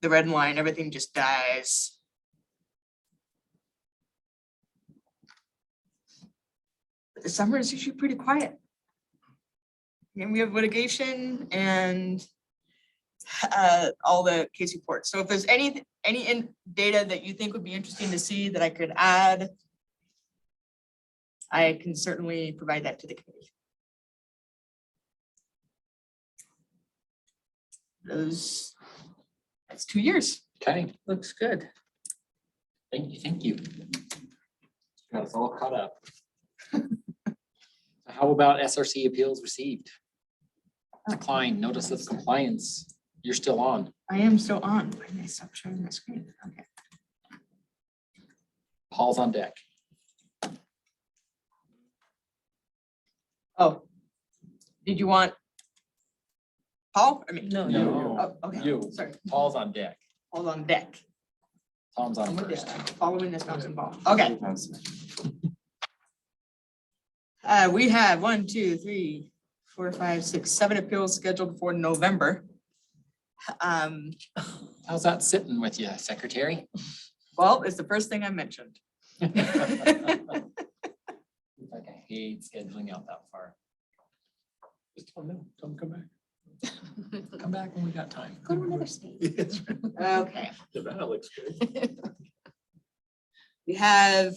the red line, everything just dies. But the summer is usually pretty quiet. And we have litigation and all the case reports. So if there's any data that you think would be interesting to see that I could add, I can certainly provide that to the committee. That's 2 years. Okay, Looks good. thank you. Got us all caught up. How about SRC appeals received? Decline, notice of compliance. You're still on. I am still on. Why did I stop sharing my screen? Okay. Paul's on deck. Oh, did you want Paul? I mean, No, No, oh, okay, you. sorry. Paul's on deck. Hold on deck. Tom's on I'm with you. first. I'm following this mouse and ball. Okay. We have 1, 2, 3, 4, 5, 6, 7 appeals scheduled for November. How's that sitting with you, Secretary? Well, it's the first thing I mentioned. Like I hate scheduling out that far. Just tell them, come back. Come back when we got time. Go to another state. Okay. That looks good. We have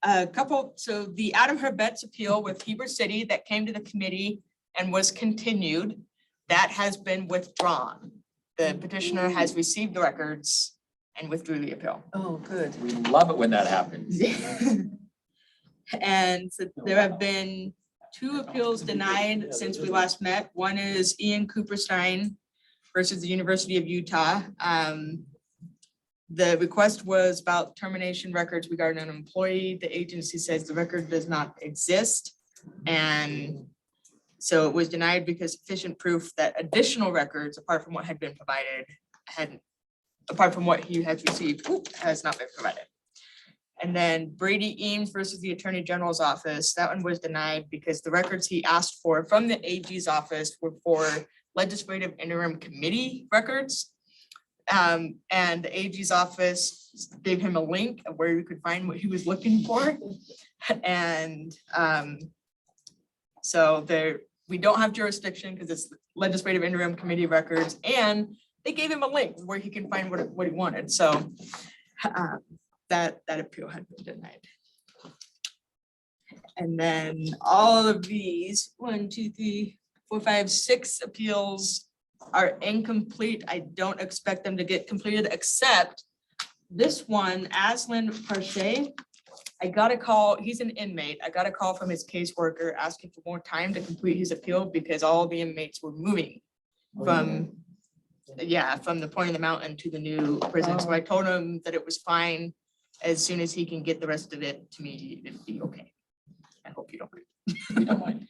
a couple, so the Adam Herbet's appeal with Heber City that came to the committee and was continued, that has been withdrawn. The petitioner has received the records and withdrew the appeal. Oh, good. We love it when that happens. And so there have been 2 appeals denied since we last met. One is Ian Cooperstein versus the University of Utah. The request was about termination records regarding an employee. The agency says the record does not exist. And so it was denied because sufficient proof that additional records, apart from what had been provided, apart from what he has received, has not been provided. And then Brady Eames versus the Attorney General's office, that one was denied because the records he asked for from the AG's office were for legislative interim committee records. And the AG's office gave him a link of where you could find what he was looking for. And so we don't have jurisdiction because it's legislative interim committee records, and they gave him a link where he can find what he wanted. So that appeal had been denied. And then all of these 1, 2, 3, 4, 5, 6 appeals are incomplete. I don't expect them to get completed, except this one, Aslan Parche. I got a call, he's an inmate. I got a call from his caseworker asking for more time to complete his appeal because all the inmates were moving from the point of the mountain to the new prison. So I told him that it was fine. As soon as he can get the rest of it to me, it'd be okay. I hope you don't mind. We don't mind.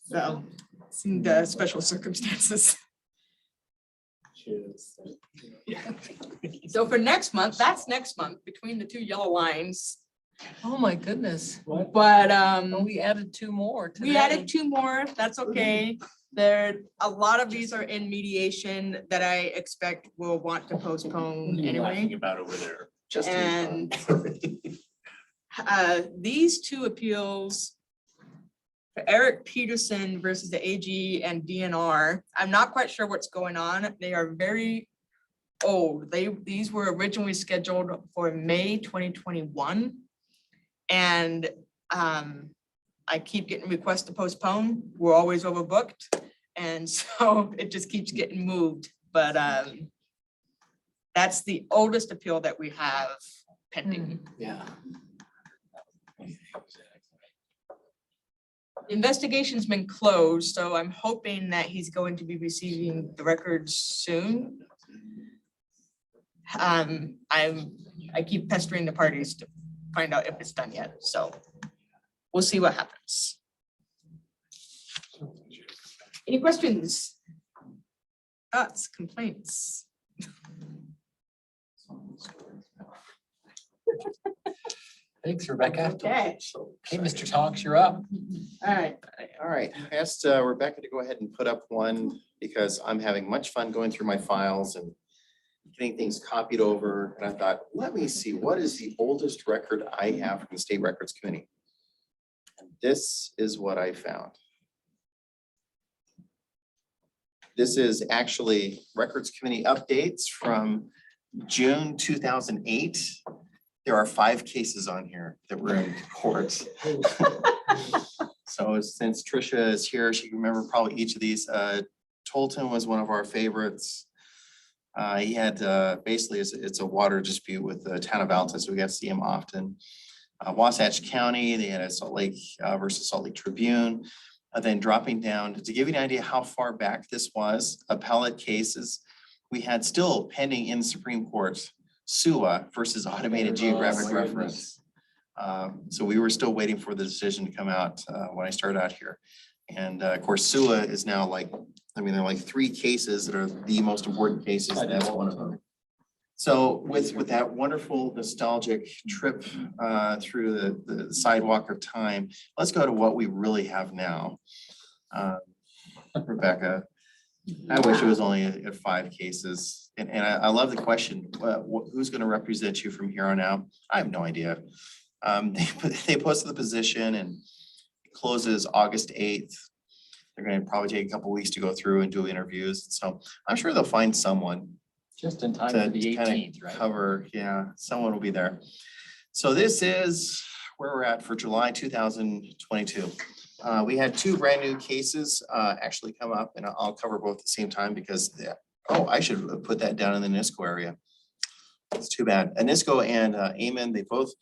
So, seeing the special circumstances. So for next month, that's next month, between the 2 yellow lines. Oh, my goodness. But Oh, we added 2 more today. we added 2 more, that's okay. A lot of these are in mediation that I expect will want to postpone anyway. About over there. And these 2 appeals, for Eric Peterson versus the AG and DNR, I'm not quite sure what's going on. They are very old. These were originally scheduled for May 2021. And I keep getting requests to postpone. We're always overbooked. And so it just keeps getting moved. But that's the oldest appeal that we have pending. Yeah. The investigation's been closed, so I'm hoping that he's going to be receiving the records soon. I keep pestering the parties to find out if it's done yet, so we'll see what happens. Any questions? Thoughts, complaints? Thanks, Rebecca. Okay, Hey, Mr. Tonks, you're up. all right. All right, I asked Rebecca to go ahead and put up one because I'm having much fun going through my files and getting things copied over. And I thought, let me see, what is the oldest record I have from the State Records Committee? And this is what I found. This is actually Records Committee updates from June 2008. There are 5 cases on here that were in court. So since Tricia is here, she can remember probably each of these. Tolton was one of our favorites. He had basically it's a water dispute with the town of Alta, so we got to see him often. Wasatch County, they had a Salt Lake versus Salt Lake Tribune. Then dropping down to give you an idea how far back this was, appellate cases, we had still pending in the Supreme Court, SUA versus Automated Geographic Reference. So we were still waiting for the decision to come out when I started out here. And of course, SUA is now like, I mean, there are like 3 cases that are the most important cases. And that's one of them. So with that wonderful nostalgic trip through the sidewalk of time, let's go to what we really have now. Rebecca, I wish it was only at 5 cases. And I love the question, who's going to represent you from here on out? I have no idea. They posted the position and it closes August 8th. They're gonna probably take a couple weeks to go through and do interviews. So I'm sure they'll find someone Just in time to for the kind 18th, of right? cover, yeah, someone will be there. So this is where we're at for July 2022. We had two brand new cases actually come up, and I'll cover both at the same time because, oh, I should have put that down in the NISCO area. It's too bad. NISCO and Amen, they both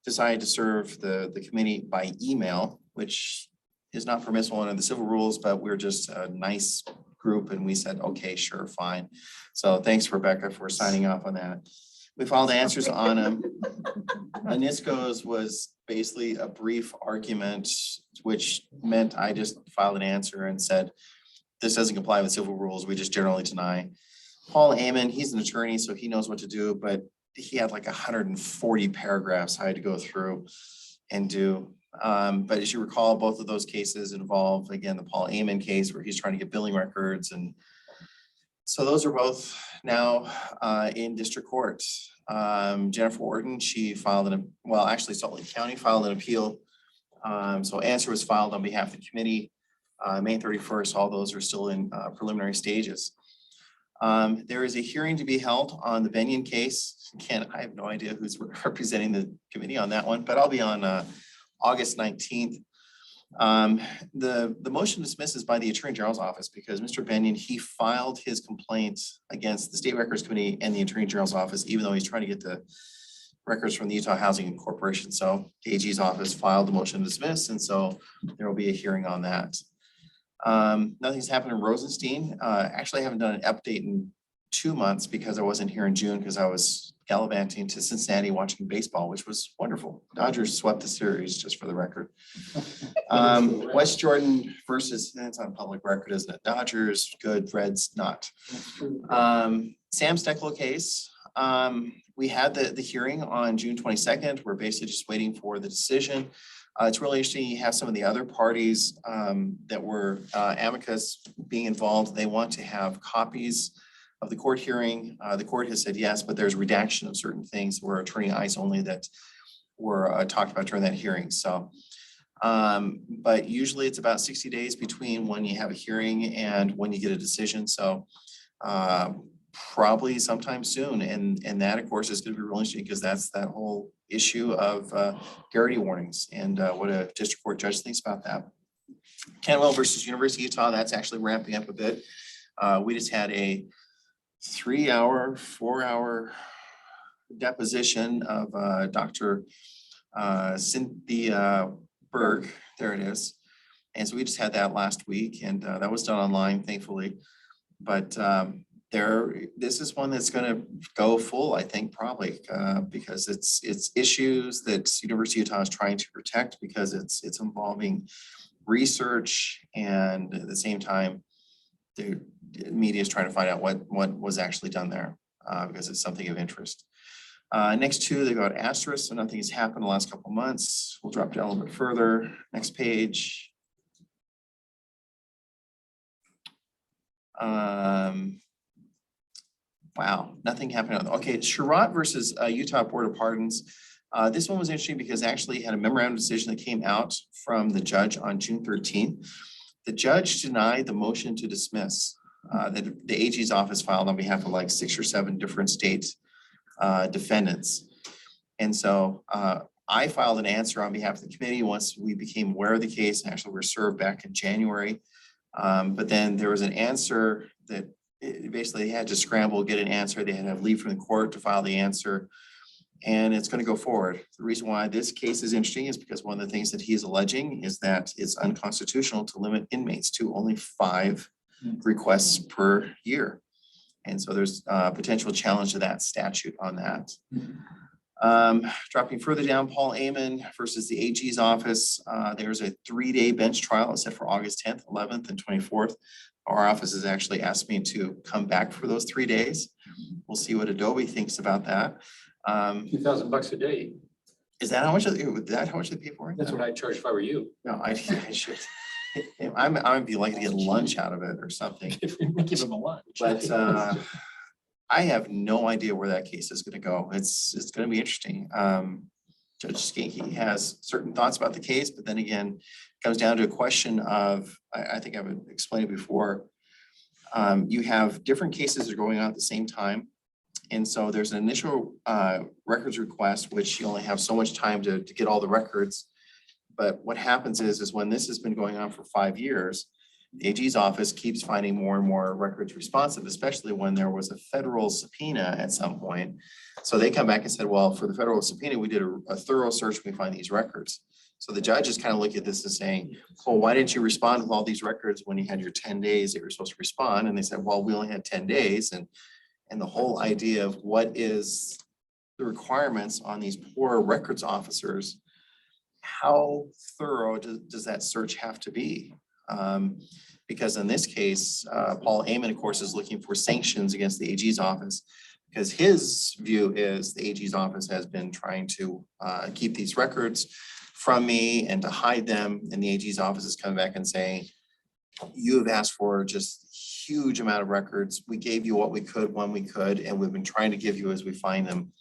decided to serve the committee by email, which is not permissible under the civil rules, but we're just a nice group and we said, okay, sure, fine. So thanks, Rebecca, for signing off on that. We filed answers on them. NISCO's was basically a brief argument, which meant I just filed an answer and said, this doesn't comply with civil rules. We just generally deny. Paul Amen, he's an attorney, so he knows what to do, but he had like 140 paragraphs I had to go through and do. But as you recall, both of those cases involve, again, the Paul Amen case where he's trying to get billing records. And so those are both now in district court. Jennifer Orton, she filed well, actually Salt Lake County filed an appeal. So answer was filed on behalf of the committee. May 31st, all those are still in preliminary stages. There is a hearing to be held on the Benyon case. Again, I have no idea who's representing the committee on that one, but I'll be on August 19th. The motion dismisses by the Attorney General's office because Mr. Benyon, he filed his complaint against the State Records Committee and the Attorney General's office, even though he's trying to get the records from the Utah Housing Corporation. So the AG's office filed the motion to dismiss, and so there will be a hearing on that. Nothing's happened in Rosenstein. Actually, I haven't done an update in 2 months because I wasn't here in June because I was gallivanting to Cincinnati watching baseball, which was wonderful. Dodgers swept the series, just for the record. West Jordan versus, it's on public record, isn't it? Dodgers, good, Reds, not. Sam Stecklow case. We had the hearing on June 22nd. We're basically just waiting for the decision. It's really interesting. You have some of the other parties that were amicus being involved. They want to have copies of the court hearing. The court has said yes, but there's redaction of certain things where attorney eyes only that were talked about during that hearing. So, but usually it's about 60 days between when you have a hearing and when you get a decision. So probably sometime soon. And that, of course, is going to be really interesting because that's that whole issue of garrity warnings and what a district court judge thinks about that. Canwell versus University of Utah, that's actually ramping up a bit. We just had a 3-hour, 4-hour deposition of Dr. Cynthia Berg. There it is. And so we just had that last week, and that was done online, thankfully. But this is one that's going to go full, I think, probably because it's issues that University of Utah is trying to protect because it's involving research, and at the same time, the media is trying to find out what was actually done there because it's something of interest. Next two, they got asterisk, so nothing has happened in the last couple of months. We'll drop down a little bit further. Next page. Wow, nothing happened. Okay, Sherrod versus Utah Board of Pardons. This one was interesting because actually had a memorandum decision that came out from the judge on June 13th. The judge denied the motion to dismiss that the AG's office filed on behalf of like 6 or 7 different state defendants. And so I filed an answer on behalf of the committee once we became aware of the case. Actually, we were served back in January. But then there was an answer that basically they had to scramble, get an answer. They had to have leave from the court to file the answer. And it's going to go forward. The reason why this case is interesting is because one of the things that he's alleging is that it's unconstitutional to limit inmates to only 5 requests per year. And so there's a potential challenge to that statute on that. Dropping further down, Paul Amen versus the AG's office. There's a 3-day bench trial set for August 10th, 11th, and 24th. Our office has actually asked me to come back for those 3 days. We'll see what Adobe thinks about that. $2,000 a day. Is that how much? Would that how much they pay for it? That's what I'd charge if I were you. No, I should. I'd be lucky to get lunch out of it or something. Give them a lunch. But I have no idea where that case is going to go. It's going to be interesting. Judge Skanke has certain thoughts about the case, but then again, it comes down to a question of, I think I've explained it before. You have different cases that are going on at the same time. And so there's an initial records request, which you only have so much time to get all the records. But what happens is when this has been going on for 5 years, the AG's office keeps finding more and more records responsive, especially when there was a federal subpoena at some point. So they come back and said, well, for the federal subpoena, we did a thorough search, we find these records. So the judge is kind of looking at this and saying, well, why didn't you respond with all these records when you had your 10 days that you were supposed to respond? And they said, well, we only had 10 days. And the whole idea of what is the requirements on these poor records officers, how thorough does that search have to be? Because in this case, Paul Amon, of course, is looking for sanctions against the AG's office because his view is the AG's office has been trying to keep these records from me and to hide them. And the AG's office is coming back and saying, you have asked for just huge amount of records. We gave you what we could when we could, and we've been trying to give you as we find them.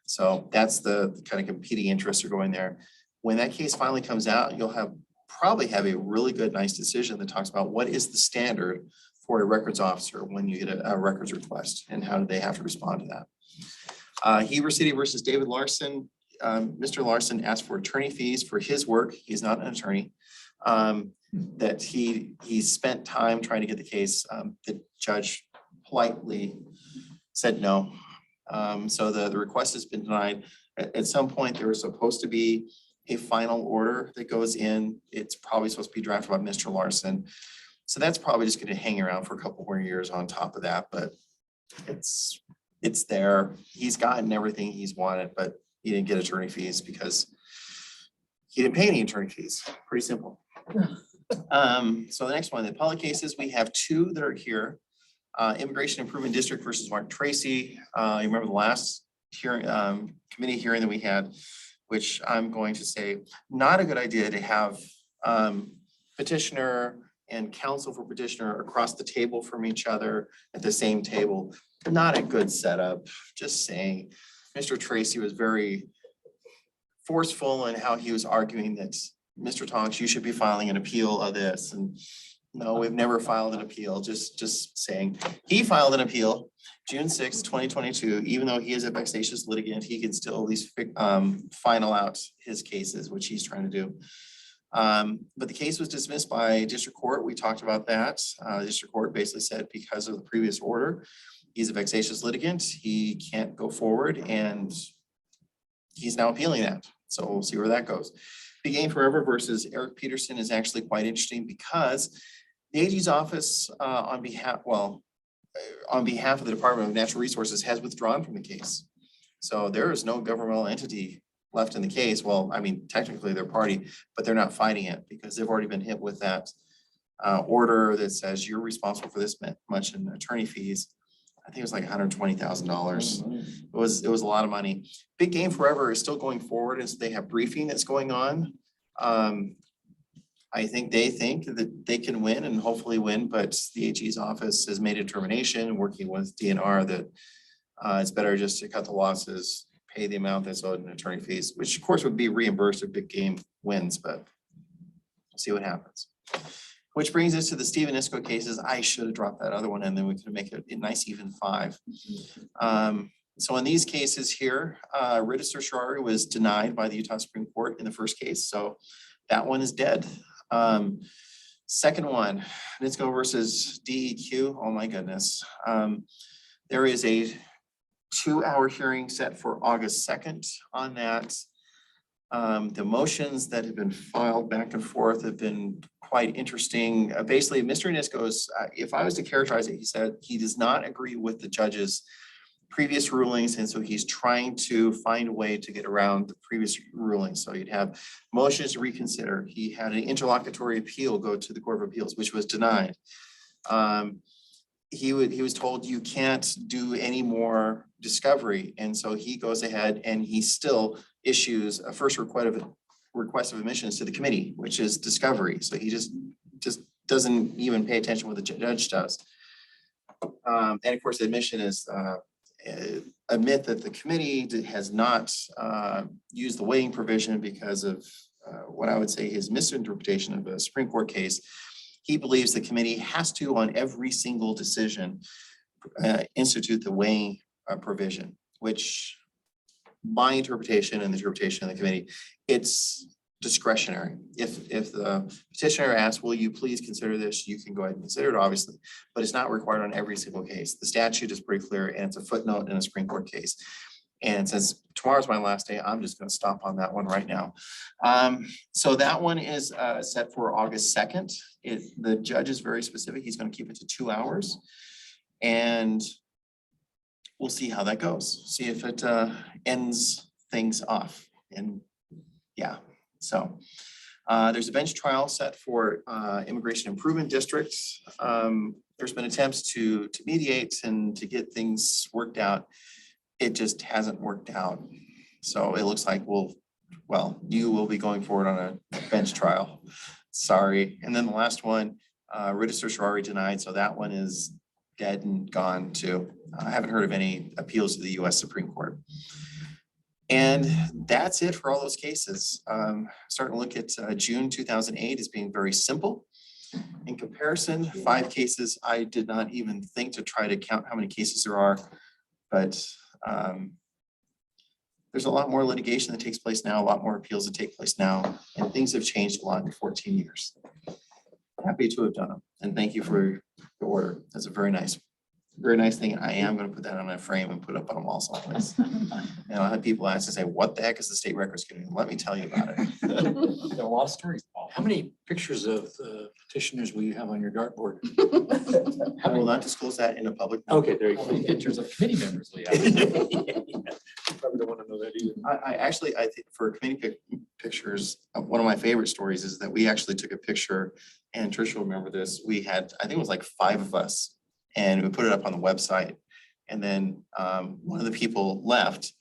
So that's the kind of competing interests are going there. When that case finally comes out, you'll probably have a really good, nice decision that talks about what is the standard for a records officer when you get a records request and how do they have to respond to that. Heber City versus David Larson. Mr. Larson asked for attorney fees for his work. He's not an attorney. That he spent time trying to get the case. The judge politely said no. So the request has been denied. At some point, there was supposed to be a final order that goes in. It's probably supposed to be drafted by Mr. Larson. So that's probably just going to hang around for a couple more years on top of that, but it's there. He's gotten everything he's wanted, but he didn't get attorney fees because he didn't pay any attorney fees. Pretty simple. So the next one, the appellate cases, we have 2 that are here. Immigration Improvement District versus Mark Tracy. You remember the last hearing, committee hearing that we had, which I'm going to say, not a good idea to have petitioner and counsel for petitioner across the table from each other at the same table. Not a good setup, just saying. Mr. Tracy was very forceful in how he was arguing that Mr. Tonks, you should be filing an appeal of this. And no, we've never filed an appeal, just saying. He filed an appeal June 6, 2022, even though he is a vexatious litigant, he can still at least final out his cases, which he's trying to do. But the case was dismissed by district court. We talked about that. The district court basically said because of the previous order, he's a vexatious litigant. He can't go forward and he's now appealing that. So we'll see where that goes. Big Game Forever versus Eric Peterson is actually quite interesting because the AG's office on behalf of the Department of Natural Resources has withdrawn from the case. So there is no governmental entity left in the case. Well, I mean, technically they're party, but they're not fighting it because they've already been hit with that order that says you're responsible for this much in attorney fees. I think it was like $120,000. It was a lot of money. Big Game Forever is still going forward, and so they have briefing that's going on. I think they think that they can win and hopefully win, but the AG's office has made a determination working with DNR that it's better just to cut the losses, pay the amount that's owed in attorney fees, which of course would be reimbursed if Big Game wins, but we'll see what happens. Which brings us to the Stephen Isco cases. I should have dropped that other one and then we could make it a nice even 5. So in these cases here, writ of certiorari was denied by the Utah Supreme Court in the first case. So that one is dead. Second one, Nisco versus DEQ. Oh my goodness. There is a 2-hour hearing set for August 2nd on that. The motions that have been filed back and forth have been quite interesting. Basically, Mr. Nisco's, if I was to characterize it, he said he does not agree with the judge's previous rulings, and so he's trying to find a way to get around the previous rulings. So you'd have motions to reconsider. He had an interlocutory appeal go to the Court of Appeals, which was denied. He was told you can't do any more discovery, and so he goes ahead and he still issues a first request of admissions to the committee, which is discovery. So he just doesn't even pay attention what the judge does. And of course, the admission is admit that the committee has not used the weighting provision because of what I would say his misinterpretation of a Supreme Court case. He believes the committee has to, on every single decision, institute the weighing provision, which my interpretation and the interpretation of the committee, it's discretionary. If the petitioner asks, will you please consider this, you can go ahead and consider it, obviously, but it's not required on every single case. The statute is pretty clear, and it's a footnote in a Supreme Court case. And since tomorrow's my last day, I'm just going to stop on that one right now. So that one is set for August 2nd. The judge is very specific. He's going to keep it to 2 hours. And we'll see how that goes. See if it ends things off. And yeah, so there's a bench trial set for Immigration Improvement District. There's been attempts to mediate and to get things worked out. It just hasn't worked out. So it looks like you will be going forward on a bench trial. Sorry. And then the last one, writ of certiorari denied. So that one is dead and gone too. I haven't heard of any appeals to the US Supreme Court. And that's it for all those cases. Starting to look at June 2008 as being very simple. In comparison, 5 cases, I did not even think to try to count how many cases there are, but there's a lot more litigation that takes place now, a lot more appeals that take place now, and things have changed a lot in 14 years. Happy to have done them, and thank you for the order. That's a very nice thing. I am going to put that on a frame and put it up on a wall someplace. And I'll have people ask and say, what the heck is the state records getting? Let me tell you about it. There are a lot of stories, Paul. How many pictures of petitioners will you have on your dartboard? I will not disclose that in a public. Okay, there you How go. many pictures of committee members we have? Probably don't want to know that either. I think for committee pictures, one of my favorite stories is that we actually took a picture, and Tricia will remember this. We had, I think it was like 5 of us, and we put it up on the website. And then one of the people left.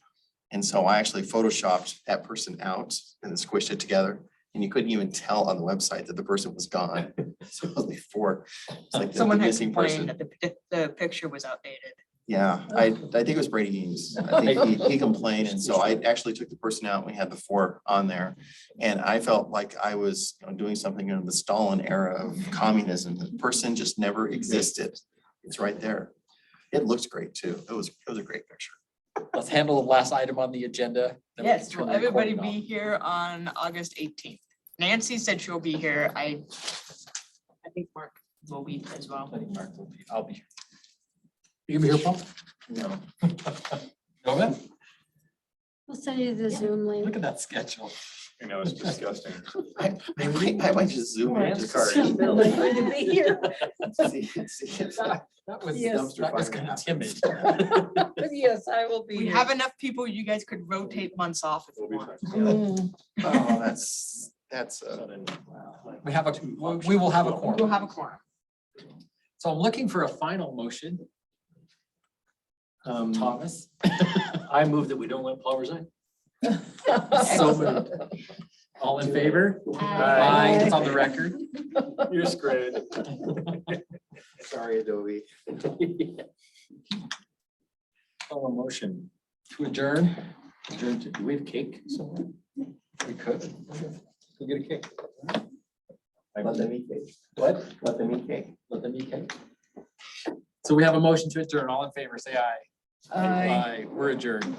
And so I actually photoshopped that person out and then squished it together. And you couldn't even tell on the website that the person was gone. So it was before. It's like the Someone had missing person. complained that the picture was outdated. Yeah, I think it was Brady Eames. I think he complained, and so I actually took the person out, and we had the 4 on there. And I felt like I was doing something in the Stalin era of communism. The person just never existed. It's right there. It looks great too. It was a great picture. Let's handle the last item on the agenda. then we can Yes, turn will the everybody recording be here on August 18th? Nancy said she'll be here. I think Mark will be as well. off. I think Mark will be, I'll be here. You gonna be here, Paul? No. Go ahead. We'll send you the Zoom link. Look at that schedule. I know, it's disgusting. I might just zoom in to card. Really good to be here. See if That was, Yes. that was kind of timid. But yes, I will be We here. have enough people, you guys could rotate months off if you We'll be want. Mm. Oh, that's We will have a quorum. We'll have a quorum. So I'm looking for a final motion. Thomas. I move that we don't let Paul resign. So moved. All in favor? Aye. It's on the record. You're screwed. sorry, Adobe. Oh, a motion to adjourn. Adjourn to, do we have cake somewhere? We could. We'll get a cake. Let them eat cake. What? Let them eat cake. Let them eat cake. So we have a motion to adjourn. All in favor, say aye. Aye. We're adjourned.